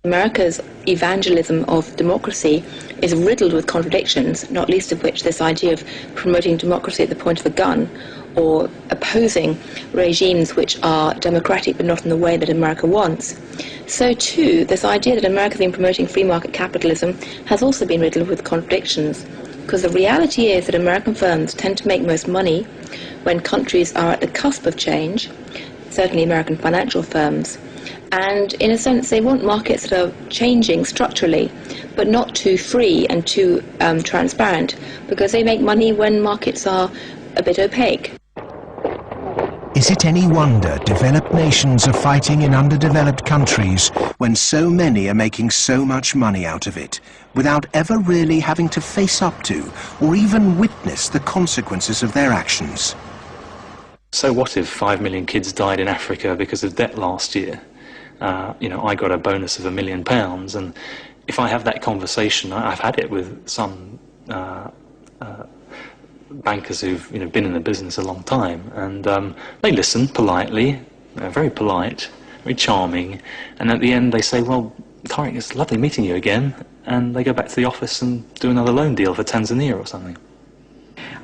America's evangelism of democracy is riddled with contradictions, not least of which this idea of promoting democracy at the point of a gun, or opposing regimes which are democratic but not in the way that America wants. So too, this idea that America has been promoting free market capitalism has also been riddled with contradictions, because the reality is that American firms tend to make most money when countries are at the cusp of change, certainly American financial firms, and in a sense they want markets that are changing structurally but not too free and too transparent, because they make money when markets are a bit opaque. Is it any wonder developed nations are fighting in underdeveloped countries when so many are making so much money out of it, without ever really having to face up to or even witness the consequences of their actions? So what if 5 million kids died in Africa because of debt last year? I got a bonus of £1 million, and if I have that conversation, I've had it with some bankers who've been in the business a long time, and they listen politely, very polite, very charming, and at the end they say, well, Tariq, it's lovely meeting you again, and they go back to the office and do another loan deal for Tanzania or something.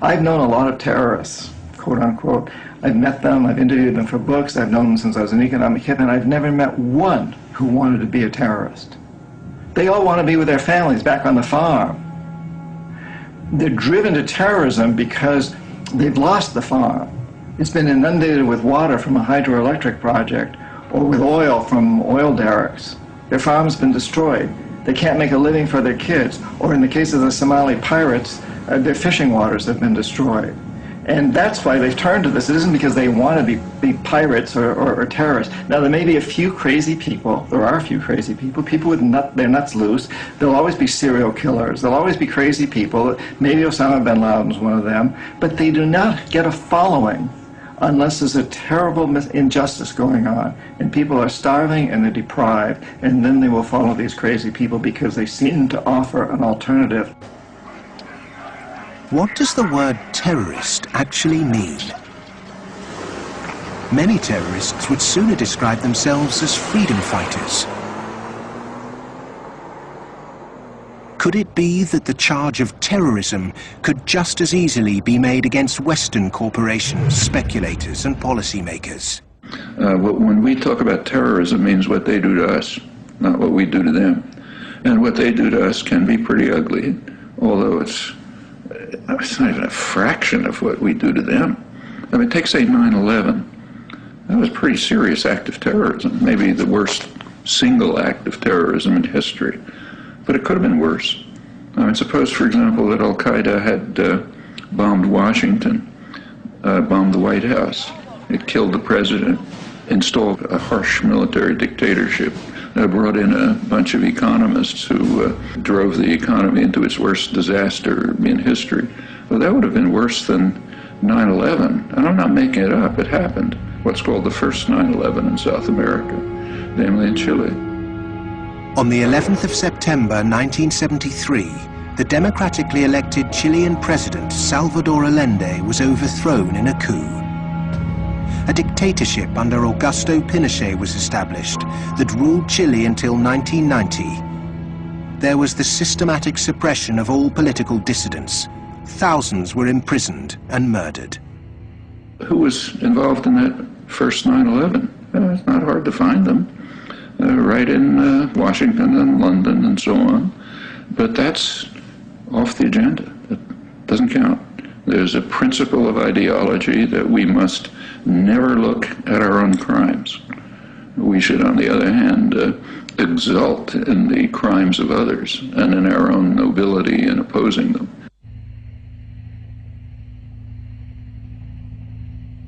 I've known a lot of terrorists, quote unquote. I've met them, I've interviewed them for books, I've known them since I was an economic kid, and I've never met one who wanted to be a terrorist. They all want to be with their families back on the farm. They're driven to terrorism because they've lost the farm. It's been inundated with water from a hydroelectric project or with oil from oil derricks. Their farm's been destroyed. They can't make a living for their kids. Or in the case of the Somali pirates, their fishing waters have been destroyed. And that's why they've turned to this. It isn't because they want to be pirates or terrorists. Now, there may be a few crazy people. There are a few crazy people with their nuts loose. There'll always be serial killers. There'll always be crazy people. Maybe Osama bin Laden's one of them. But they do not get a following unless there's a terrible injustice going on. And people are starving and they're deprived. And then they will follow these crazy people because they seem to offer an alternative. What does the word terrorist actually mean? Many terrorists would sooner describe themselves as freedom fighters. Could it be that the charge of terrorism could just as easily be made against Western corporations, speculators, and policymakers? When we talk about terrorism, it means what they do to us, not what we do to them. And what they do to us can be pretty ugly, although it's not even a fraction of what we do to them. I mean, take, say, 9/11. That was a pretty serious act of terrorism, maybe the worst single act of terrorism in history. But it could have been worse. I mean, suppose, for example, that Al-Qaeda had bombed Washington, bombed the White House. It killed the president, installed a harsh military dictatorship, brought in a bunch of economists who drove the economy into its worst disaster in history. Well, that would have been worse than 9/11. And I'm not making it up. It happened. What's called the first 9/11 in South America, namely in Chile. On the 11th of September 1973, the democratically elected Chilean president Salvador Allende was overthrown in a coup. A dictatorship under Augusto Pinochet was established that ruled Chile until 1990. There was the systematic suppression of all political dissidents. Thousands were imprisoned and murdered. Who was involved in that first 9/11? It's not hard to find them. Right in Washington and London and so on. But that's off the agenda. It doesn't count. There's a principle of ideology that we must never look at our own crimes. We should, on the other hand, exult in the crimes of others and in our own nobility in opposing them.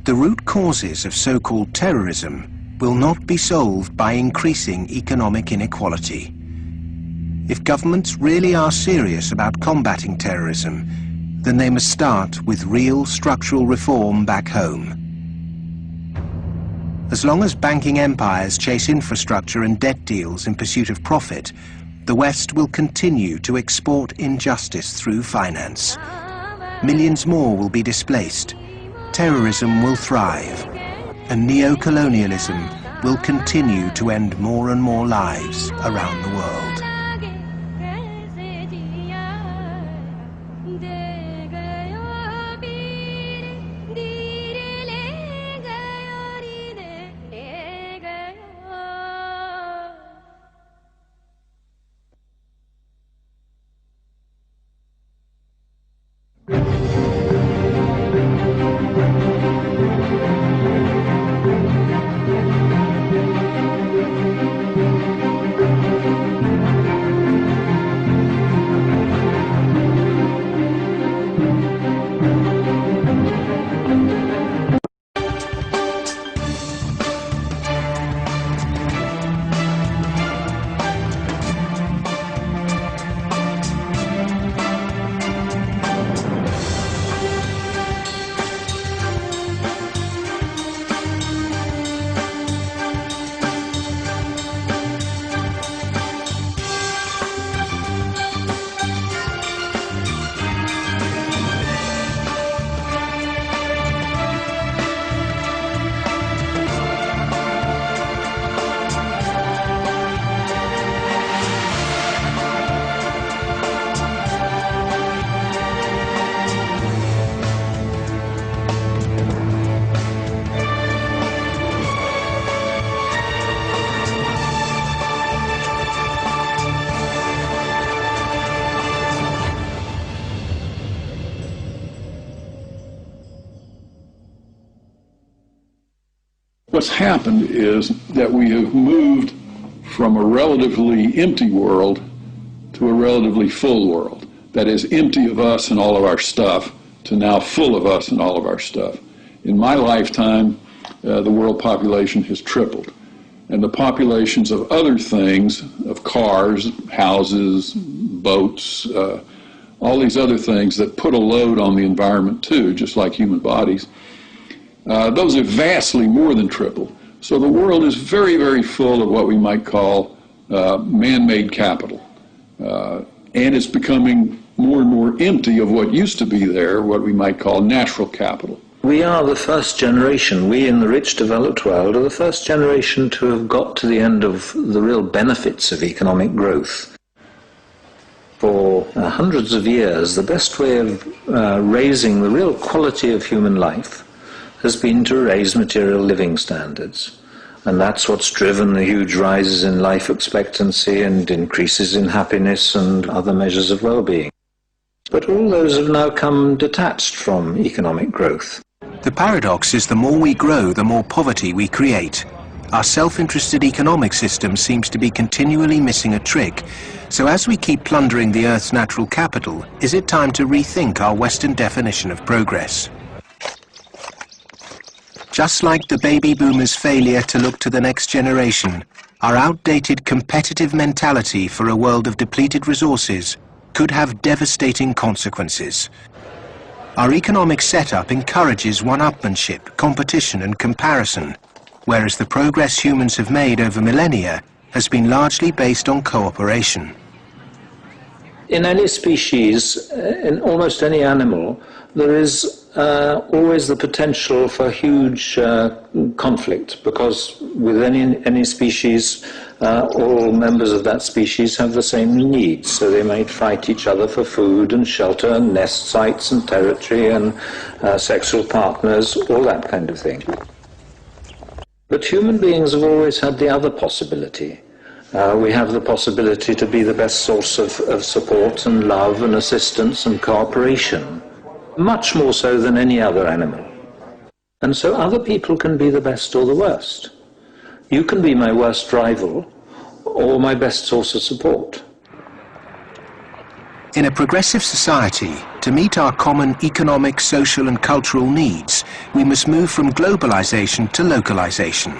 The root causes of so-called terrorism will not be solved by increasing economic inequality. If governments really are serious about combating terrorism, then they must start with real structural reform back home. As long as banking empires chase infrastructure and debt deals in pursuit of profit, the West will continue to export injustice through finance. Millions more will be displaced. Terrorism will thrive, and neo-colonialism will continue to end more and more lives around the world. what's happened is that we have moved from a relatively empty world to a relatively full world. That is, empty of us and all of our stuff to now full of us and all of our stuff. In my lifetime, the world population has tripled. And the populations of other things, of cars, houses, boats, all these other things that put a load on the environment too, just like human bodies, those have vastly more than tripled. So the world is very, very full of what we might call man-made capital. And it's becoming more and more empty of what used to be there, what we might call natural capital. We are the first generation, we in the rich developed world are the first generation to have got to the end of the real benefits of economic growth. For hundreds of years, the best way of raising the real quality of human life has been to raise material living standards. And that's what's driven the huge rises in life expectancy and increases in happiness and other measures of well-being. But all those have now come detached from economic growth. The paradox is the more we grow, the more poverty we create. Our self-interested economic system seems to be continually missing a trick. So as we keep plundering the Earth's natural capital, is it time to rethink our Western definition of progress? Just like the baby boomers' failure to look to the next generation, our outdated competitive mentality for a world of depleted resources could have devastating consequences. Our economic setup encourages one-upmanship, competition and comparison, whereas the progress humans have made over millennia has been largely based on cooperation. In any species, in almost any animal, there is always the potential for huge conflict, because with any species, all members of that species have the same needs, so they might fight each other for food and shelter and nest sites and territory and sexual partners, all that kind of thing. But human beings have always had the other possibility. We have the possibility to be the best source of support and love and assistance and cooperation, much more so than any other animal. And so other people can be the best or the worst. You can be my worst rival or my best source of support. In a progressive society, to meet our common economic, social and cultural needs, we must move from globalization to localization.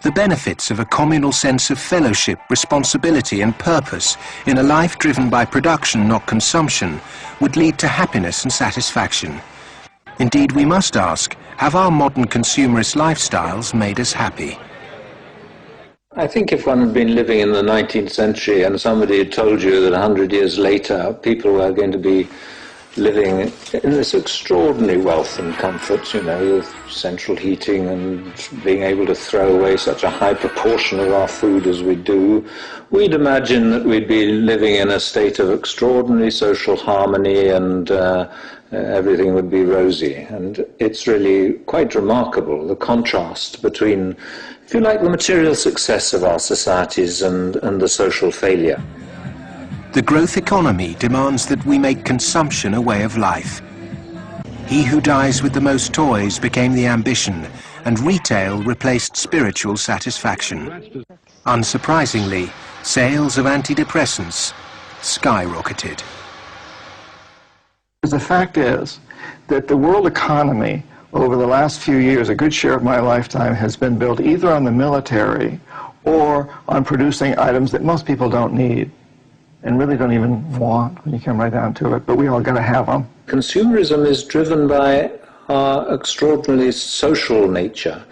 The benefits of a communal sense of fellowship, responsibility and purpose in a life driven by production, not consumption, would lead to happiness and satisfaction. Indeed, we must ask, have our modern consumerist lifestyles made us happy? I think if one had been living in the 19th century and somebody had told you that 100 years later people were going to be living in this extraordinary wealth and comfort, with central heating and being able to throw away such a high proportion of our food as we do, we'd imagine that we'd be living in a state of extraordinary social harmony and everything would be rosy. And it's really quite remarkable, the contrast between, if you like, the material success of our societies and the social failure. The growth economy demands that we make consumption a way of life. He who dies with the most toys became the ambition, and retail replaced spiritual satisfaction. Unsurprisingly, sales of antidepressants skyrocketed. The fact is that the world economy over the last few years, a good share of my lifetime, has been built either on the military or on producing items that most people don't need and really don't even want when you come right down to it, but we all got to have them. Consumerism is driven by our extraordinarily social nature,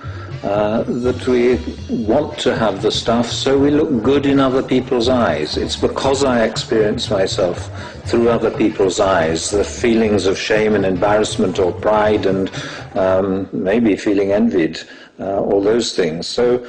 that we want to have the stuff so we look good in other people's eyes. It's because I experience myself through other people's eyes, the feelings of shame and embarrassment or pride and maybe feeling envied, all those things. So,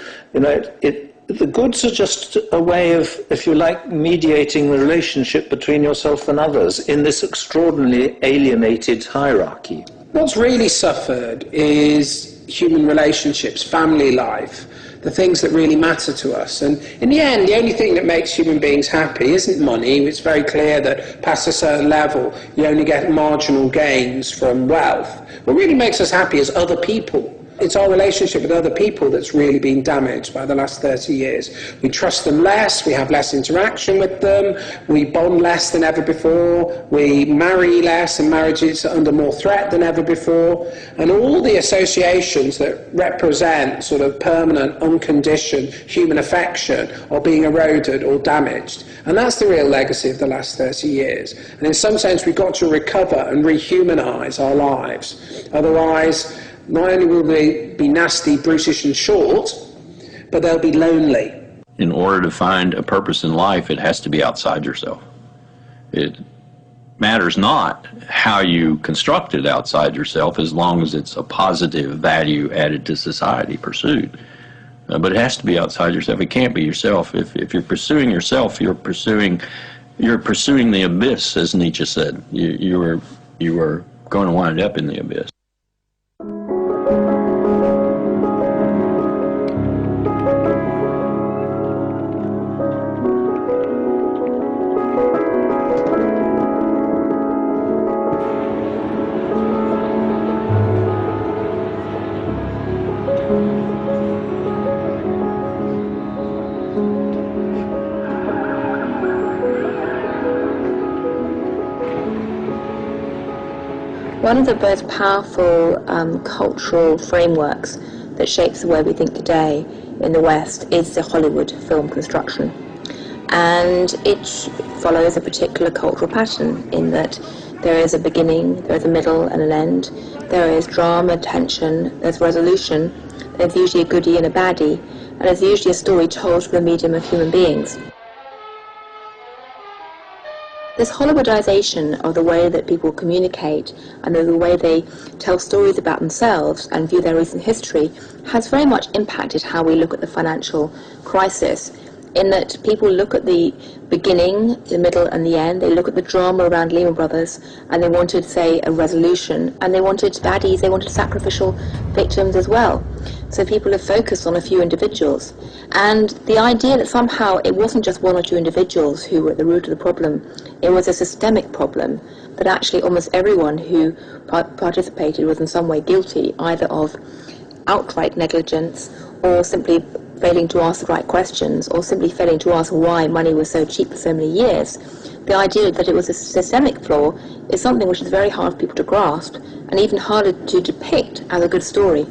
the goods are just a way of, if you like, mediating the relationship between yourself and others in this extraordinarily alienated hierarchy. What's really suffered is human relationships, family life, the things that really matter to us. And in the end, the only thing that makes human beings happy isn't money. It's very clear that past a certain level, you only get marginal gains from wealth. What really makes us happy is other people. It's our relationship with other people that's really been damaged by the last 30 years. We trust them less, we have less interaction with them, we bond less than ever before, we marry less, and marriages are under more threat than ever before, and all the associations that represent sort of permanent, unconditioned human affection are being eroded or damaged. And that's the real legacy of the last 30 years. And in some sense, we've got to recover and rehumanize our lives. Otherwise, not only will they be nasty, brutish and short, but they'll be lonely. In order to find a purpose in life, it has to be outside yourself. It matters not how you construct it outside yourself, as long as it's a positive value added to society pursued. But it has to be outside yourself. It can't be yourself. If you're pursuing yourself, you're pursuing the abyss, as Nietzsche said. You are going to wind up in the abyss. One of the most powerful cultural frameworks that shapes the way we think today in the West is the Hollywood film construction. And it follows a particular cultural pattern in that there is a beginning, there is a middle and an end, there is drama, tension, there's resolution, there's usually a goodie and a baddie, and there's usually a story told through the medium of human beings. This Hollywoodization of the way that people communicate and the way they tell stories about themselves and view their recent history has very much impacted how we look at the financial crisis, in that people look at the beginning, the middle and the end. They look at the drama around Lehman Brothers and they wanted, say, a resolution, and they wanted baddies, they wanted sacrificial victims as well. So people have focused on a few individuals. And the idea that somehow it wasn't just one or two individuals who were at the root of the problem, it was a systemic problem, that actually almost everyone who participated was in some way guilty, either of outright negligence or simply failing to ask the right questions, or simply failing to ask why money was so cheap for so many years. The idea that it was a systemic flaw is something which is very hard for people to grasp, and even harder to depict as a good story.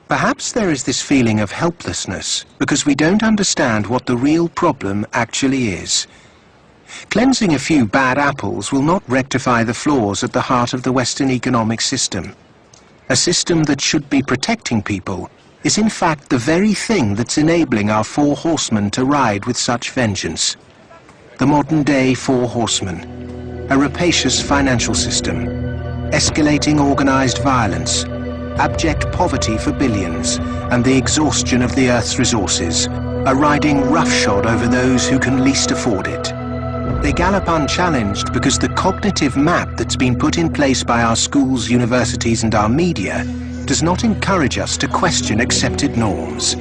Perhaps there is this feeling of helplessness because we don't understand what the real problem actually is. Cleansing a few bad apples will not rectify the flaws at the heart of the Western economic system. A system that should be protecting people is in fact the very thing that's enabling our four horsemen to ride with such vengeance. The modern-day four horsemen: a rapacious financial system, escalating organized violence, abject poverty for billions, and the exhaustion of the Earth's resources, are riding roughshod over those who can least afford it. They gallop unchallenged because the cognitive map that's been put in place by our schools, universities, and our media does not encourage us to question accepted norms.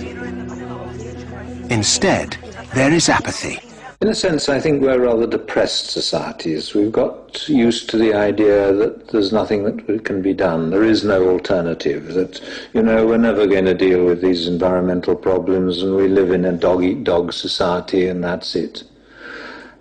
Instead, there is apathy. In a sense, I think we're rather depressed societies. We've got used to the idea that there's nothing that can be done. There is no alternative, that, we're never going to deal with these environmental problems, and we live in a dog-eat-dog society, and that's it.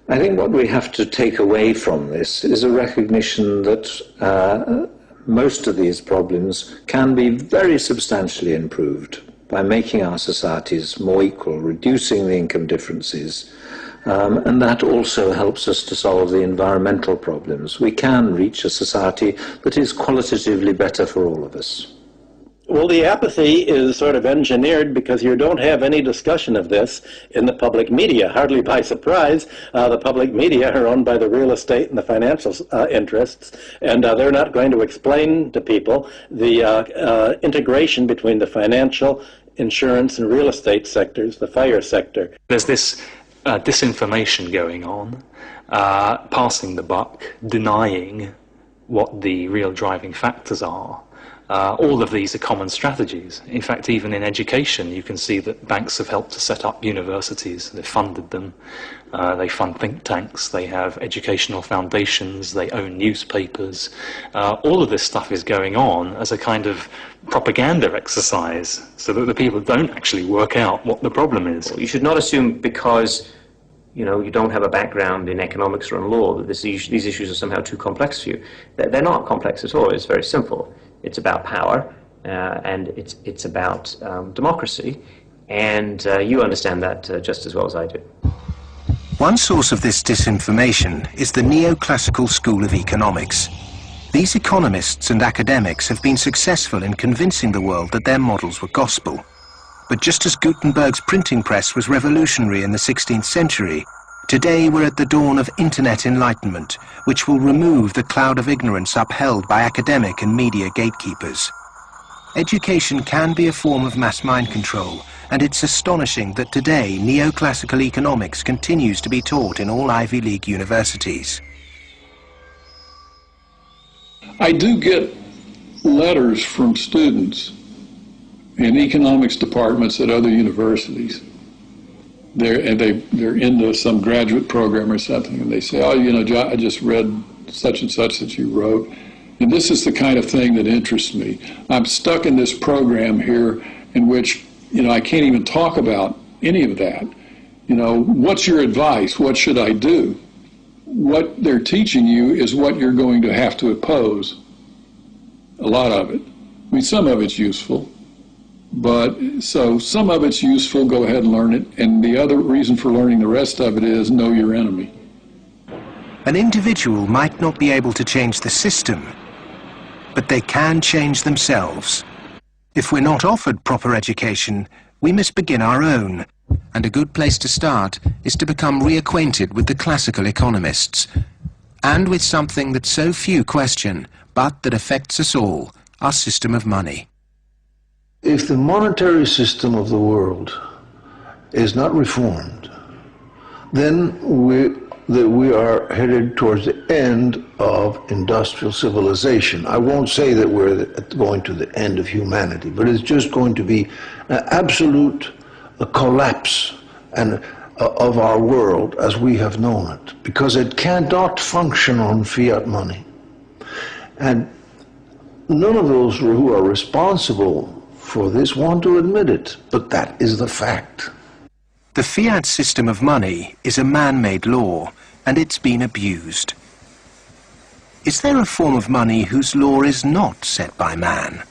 I think what we have to take away from this is a recognition that most of these problems can be very substantially improved by making our societies more equal, reducing the income differences, and that also helps us to solve the environmental problems. We can reach a society that is qualitatively better for all of us. Well, the apathy is sort of engineered because you don't have any discussion of this in the public media. Hardly by surprise, the public media are owned by the real estate and the financial interests, and they're not going to explain to people the integration between the financial, insurance, and real estate sectors, the FIRE sector. There's this disinformation going on, passing the buck, denying what the real driving factors are. All of these are common strategies. In fact, even in education, you can see that banks have helped to set up universities. They've funded them. They fund think tanks, they have educational foundations, they own newspapers. All of this stuff is going on as a kind of propaganda exercise so that the people don't actually work out what the problem is. Well, you should not assume because you don't have a background in economics or in law that these issues are somehow too complex for you. They're not complex at all. It's very simple. It's about power and it's about democracy. And you understand that just as well as I do. One source of this disinformation is the neoclassical school of economics. These economists and academics have been successful in convincing the world that their models were gospel. But just as Gutenberg's printing press was revolutionary in the 16th century, today we're at the dawn of internet enlightenment, which will remove the cloud of ignorance upheld by academic and media gatekeepers. Education can be a form of mass mind control, and it's astonishing that today neoclassical economics continues to be taught in all Ivy League universities. I do get letters from students in economics departments at other universities. They're into some graduate program or something, and they say, oh, I just read such and such that you wrote, and this is the kind of thing that interests me. I'm stuck in this program here in which, I can't even talk about any of that. What's your advice? What should I do? What they're teaching you is what you're going to have to oppose. A lot of it. I mean, some of it's useful. But so some of it's useful, go ahead and learn it. And the other reason for learning the rest of it is know your enemy. An individual might not be able to change the system, but they can change themselves. If we're not offered proper education, we must begin our own. And a good place to start is to become reacquainted with the classical economists, and with something that so few question, but that affects us all, our system of money. If the monetary system of the world is not reformed, then we are headed towards the end of industrial civilization. I won't say that we're going to the end of humanity, but it's just going to be an absolute collapse of our world as we have known it, because it cannot function on fiat money. And none of those who are responsible for this want to admit it, but that is the fact. The fiat system of money is a man-made law, and it's been abused. Is there a form of money whose law is not set by man?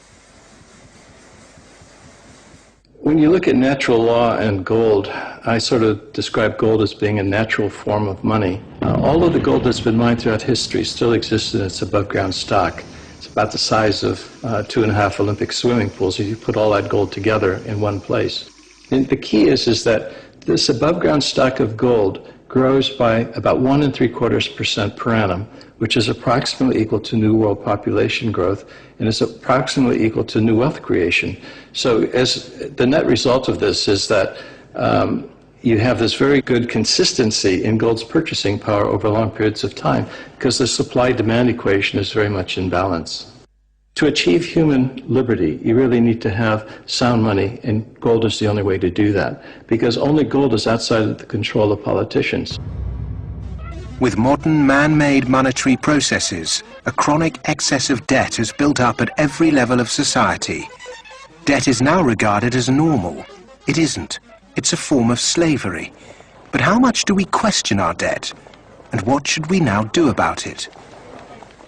When you look at natural law and gold, I sort of describe gold as being a natural form of money. All of the gold that's been mined throughout history still exists in its above-ground stock. It's about the size of 2.5 Olympic swimming pools if you put all that gold together in one place. And the key is that this above-ground stock of gold grows by about 1 3/4% per annum, which is approximately equal to new world population growth, and is approximately equal to new wealth creation. So as the net result of this is that you have this very good consistency in gold's purchasing power over long periods of time, because the supply-demand equation is very much in balance. To achieve human liberty, you really need to have sound money, and gold is the only way to do that, because only gold is outside of the control of politicians. With modern man-made monetary processes, a chronic excess of debt has built up at every level of society. Debt is now regarded as normal. It isn't. It's a form of slavery. But how much do we question our debt? And what should we now do about it?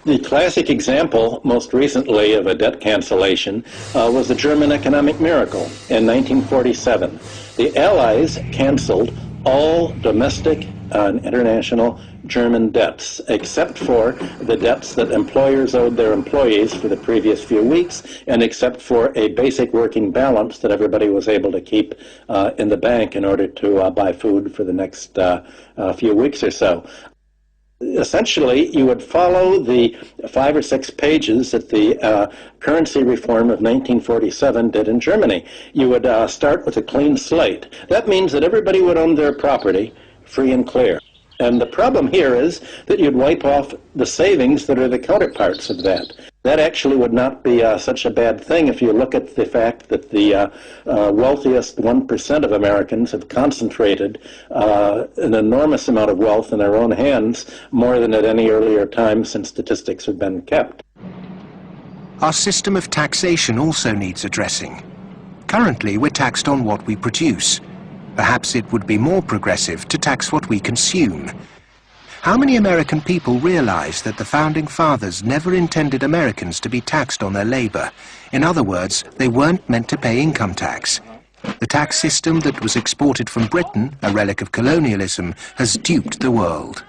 The classic example, most recently, of a debt cancellation was the German economic miracle in 1947. The Allies canceled all domestic and international German debts, except for the debts that employers owed their employees for the previous few weeks, and except for a basic working balance that everybody was able to keep in the bank in order to buy food for the next few weeks or so. Essentially, you would follow the 5 or 6 pages that the currency reform of 1947 did in Germany. You would start with a clean slate. That means that everybody would own their property free and clear. And the problem here is that you'd wipe off the savings that are the counterparts of that. That actually would not be such a bad thing if you look at the fact that the wealthiest 1% of Americans have concentrated an enormous amount of wealth in their own hands, more than at any earlier time since statistics have been kept. Our system of taxation also needs addressing. Currently, we're taxed on what we produce. Perhaps it would be more progressive to tax what we consume. How many American people realize that the Founding Fathers never intended Americans to be taxed on their labor? In other words, they weren't meant to pay income tax. The tax system that was exported from Britain, a relic of colonialism, has duped the world.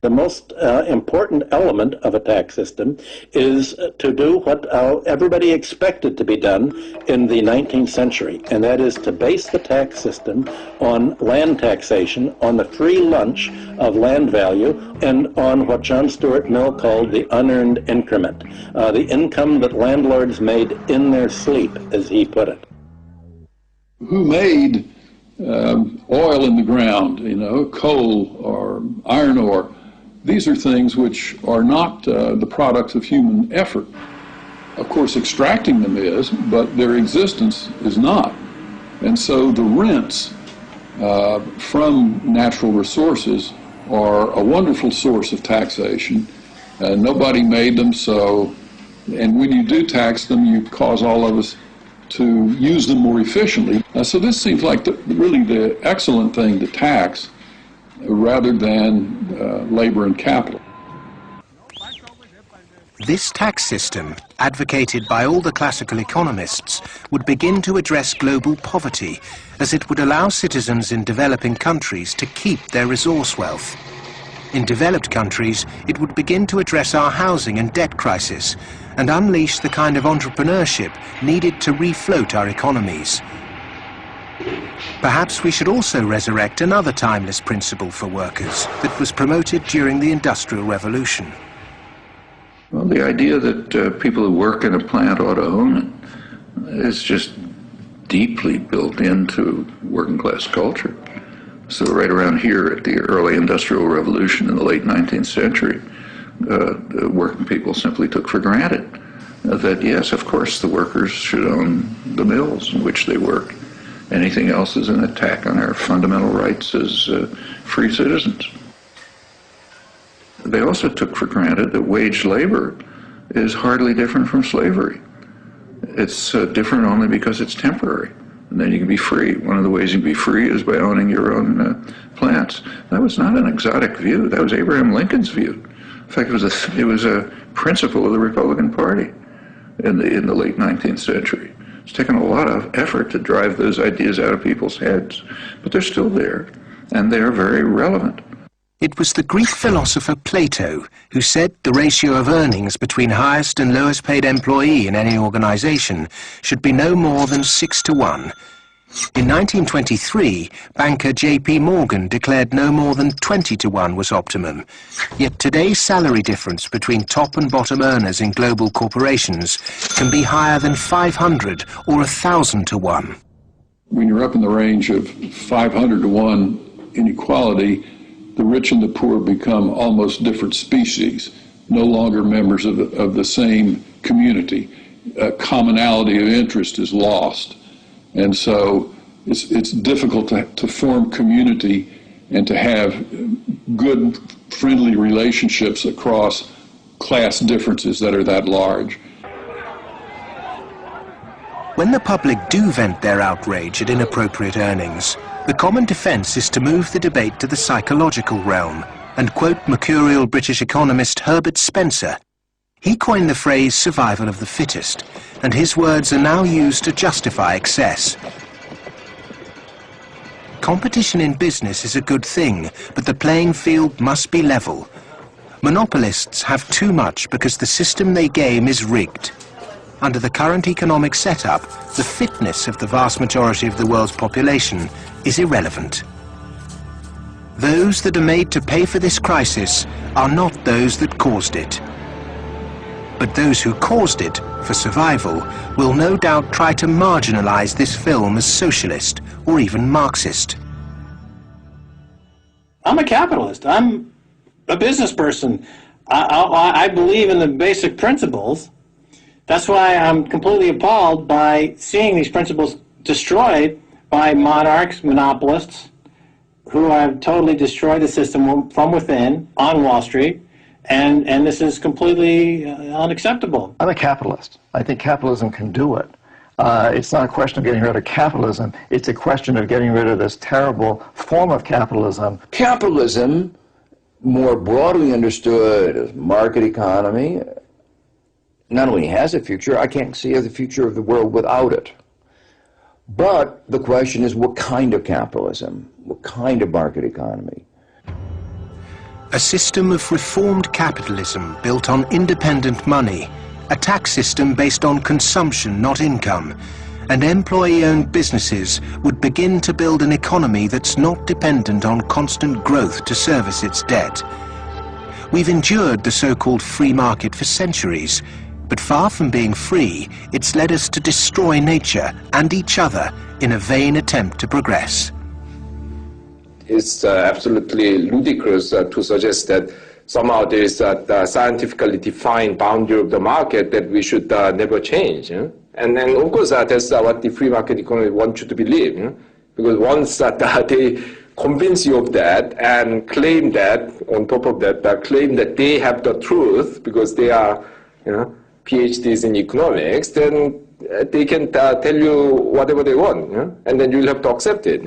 The most important element of a tax system is to do what everybody expected to be done in the 19th century, and that is to base the tax system on land taxation, on the free lunch of land value, and on what John Stuart Mill called the unearned increment, the income that landlords made in their sleep, as he put it. Who made oil in the ground, coal or iron ore? These are things which are not the products of human effort. Of course, extracting them is, but their existence is not. And so the rents from natural resources are a wonderful source of taxation. Nobody made them, and when you do tax them, you cause all of us to use them more efficiently. So this seems like really the excellent thing to tax, rather than labor and capital. This tax system, advocated by all the classical economists, would begin to address global poverty, as it would allow citizens in developing countries to keep their resource wealth. In developed countries, it would begin to address our housing and debt crisis, and unleash the kind of entrepreneurship needed to refloat our economies. Perhaps we should also resurrect another timeless principle for workers that was promoted during the Industrial Revolution. Well, the idea that people who work in a plant ought to own it is just deeply built into working class culture. So right around here at the early Industrial Revolution in the late 19th century, the working people simply took for granted that, yes, of course, the workers should own the mills in which they work. Anything else is an attack on our fundamental rights as free citizens. They also took for granted that wage labor is hardly different from slavery. It's different only because it's temporary, and then you can be free. One of the ways you can be free is by owning your own plants. That was not an exotic view. That was Abraham Lincoln's view. In fact, it was a principle of the Republican Party in the late 19th century. It's taken a lot of effort to drive those ideas out of people's heads, but they're still there, and they're very relevant. It was the Greek philosopher Plato who said the ratio of earnings between highest and lowest paid employee in any organization should be no more than 6 to 1. In 1923, banker J.P. Morgan declared no more than 20 to 1 was optimum. Yet today's salary difference between top and bottom earners in global corporations can be higher than 500 or 1,000 to 1. When you're up in the range of 500 to 1 inequality, the rich and the poor become almost different species, no longer members of the same community. Commonality of interest is lost. And so it's difficult to form community and to have good, friendly relationships across class differences that are that large. When the public do vent their outrage at inappropriate earnings, the common defense is to move the debate to the psychological realm and quote mercurial British economist Herbert Spencer. He coined the phrase survival of the fittest, and his words are now used to justify excess. Competition in business is a good thing, but the playing field must be level. Monopolists have too much because the system they game is rigged. Under the current economic setup, the fitness of the vast majority of the world's population is irrelevant. Those that are made to pay for this crisis are not those that caused it. But those who caused it, for survival, will no doubt try to marginalize this film as socialist or even Marxist. I'm a capitalist. I'm a business person. I believe in the basic principles. That's why I'm completely appalled by seeing these principles destroyed by monarchs, monopolists, who have totally destroyed the system from within on Wall Street, and this is completely unacceptable. I'm a capitalist. I think capitalism can do it. It's not a question of getting rid of capitalism. It's a question of getting rid of this terrible form of capitalism. Capitalism, more broadly understood as market economy, not only has a future, I can't see the future of the world without it. But the question is, what kind of capitalism? What kind of market economy? A system of reformed capitalism built on independent money, a tax system based on consumption, not income, and employee-owned businesses would begin to build an economy that's not dependent on constant growth to service its debt. We've endured the so-called free market for centuries, but far from being free, it's led us to destroy nature and each other in a vain attempt to progress. It's absolutely ludicrous to suggest that somehow there is a scientifically defined boundary of the market that we should never change. And then, of course, that's what the free market economy wants you to believe. Because once they convince you of that and claim that, on top of that, claim that they have the truth because they are, PhDs in economics, then they can tell you whatever they want, and then you'll have to accept it.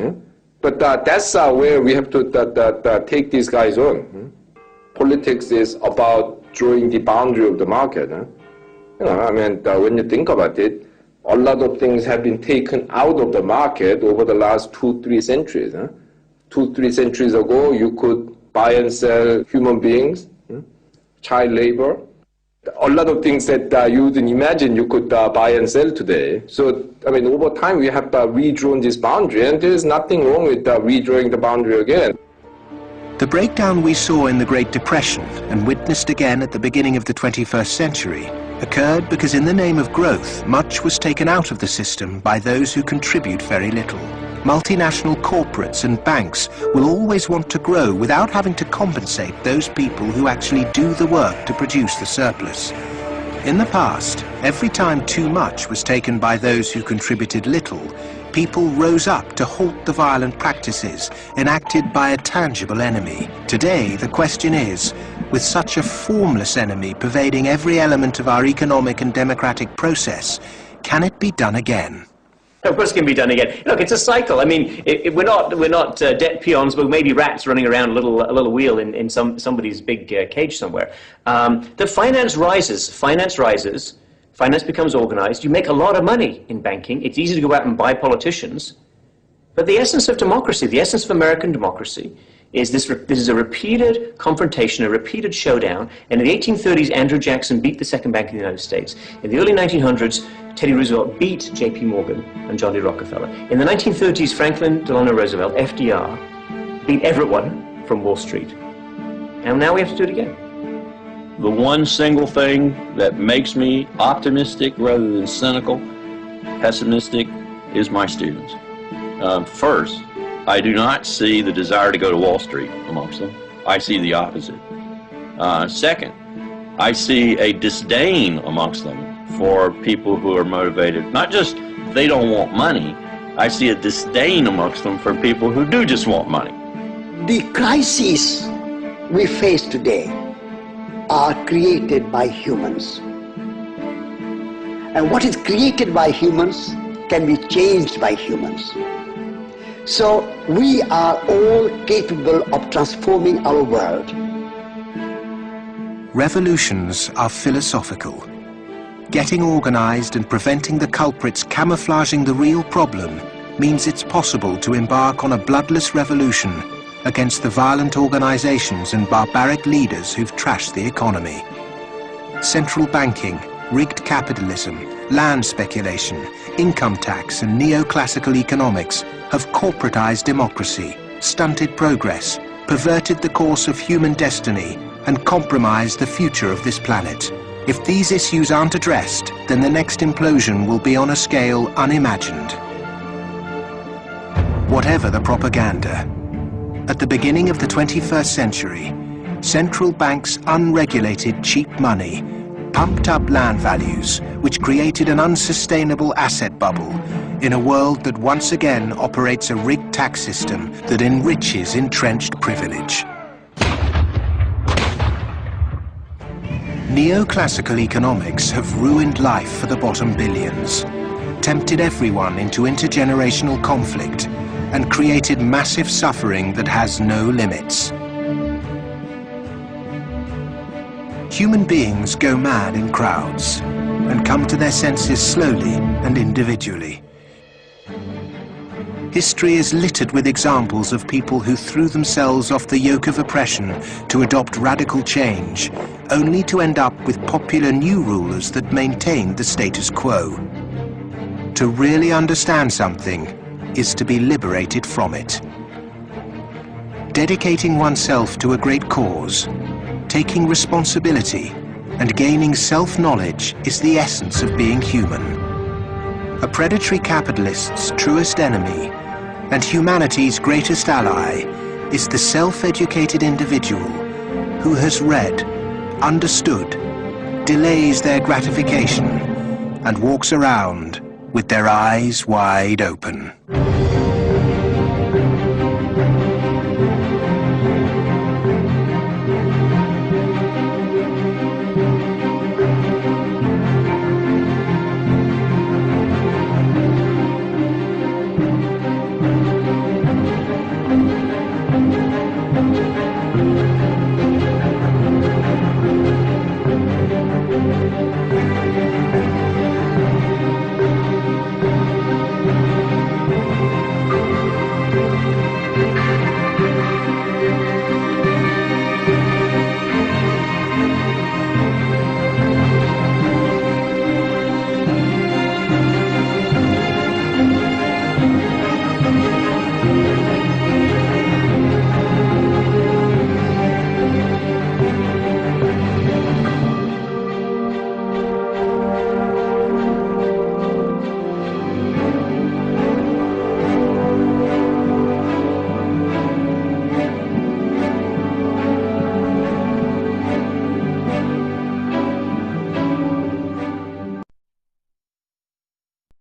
But that's where we have to take these guys on. Politics is about drawing the boundary of the market. When you think about it, a lot of things have been taken out of the market over the last 2-3 centuries. 2-3 centuries ago, you could buy and sell human beings, child labor. A lot of things that you wouldn't imagine you could buy and sell today. So, over time we have redrawn this boundary, and there's nothing wrong with redrawing the boundary again. The breakdown we saw in the Great Depression and witnessed again at the beginning of the 21st century occurred because in the name of growth, much was taken out of the system by those who contribute very little. Multinational corporates and banks will always want to grow without having to compensate those people who actually do the work to produce the surplus. In the past, every time too much was taken by those who contributed little, people rose up to halt the violent practices enacted by a tangible enemy. Today, the question is, with such a formless enemy pervading every element of our economic and democratic process, can it be done again? Of course it can be done again. Look, it's a cycle. We're not debt peons, but maybe rats running around a little wheel in somebody's big cage somewhere. The finance rises, finance becomes organized, you make a lot of money in banking, it's easy to go out and buy politicians, but the essence of democracy, the essence of American democracy, is this is a repeated confrontation, a repeated showdown. And in the 1830s, Andrew Jackson beat the second bank in the United States. In the early 1900s, Teddy Roosevelt beat J.P. Morgan and John D. Rockefeller. In the 1930s, Franklin Delano Roosevelt, FDR, beat everyone from Wall Street. And now we have to do it again. The one single thing that makes me optimistic rather than cynical, pessimistic, is my students. First, I do not see the desire to go to Wall Street amongst them. I see the opposite. Second, I see a disdain amongst them for people who are motivated. Not just they don't want money, I see a disdain amongst them for people who do just want money. The crises we face today are created by humans. And what is created by humans can be changed by humans. So we are all capable of transforming our world. Revolutions are philosophical. Getting organized and preventing the culprits camouflaging the real problem means it's possible to embark on a bloodless revolution against the violent organizations and barbaric leaders who've trashed the economy. Central banking, rigged capitalism, land speculation, income tax and neoclassical economics have corporatized democracy, stunted progress, perverted the course of human destiny and compromised the future of this planet. If these issues aren't addressed, then the next implosion will be on a scale unimagined. Whatever the propaganda, At the beginning of the 21st century, central banks' unregulated cheap money pumped up land values, which created an unsustainable asset bubble in a world that once again operates a rigged tax system that enriches entrenched privilege. Neoclassical economics have ruined life for the bottom billions, tempted everyone into intergenerational conflict, and created massive suffering that has no limits. Human beings go mad in crowds and come to their senses slowly and individually. History is littered with examples of people who threw themselves off the yoke of oppression to adopt radical change, only to end up with popular new rulers that maintained the status quo. To really understand something is to be liberated from it. Dedicating oneself to a great cause, taking responsibility, and gaining self-knowledge is the essence of being human. A predatory capitalist's truest enemy and humanity's greatest ally is the self-educated individual who has read, understood, delays their gratification, and walks around with their eyes wide open.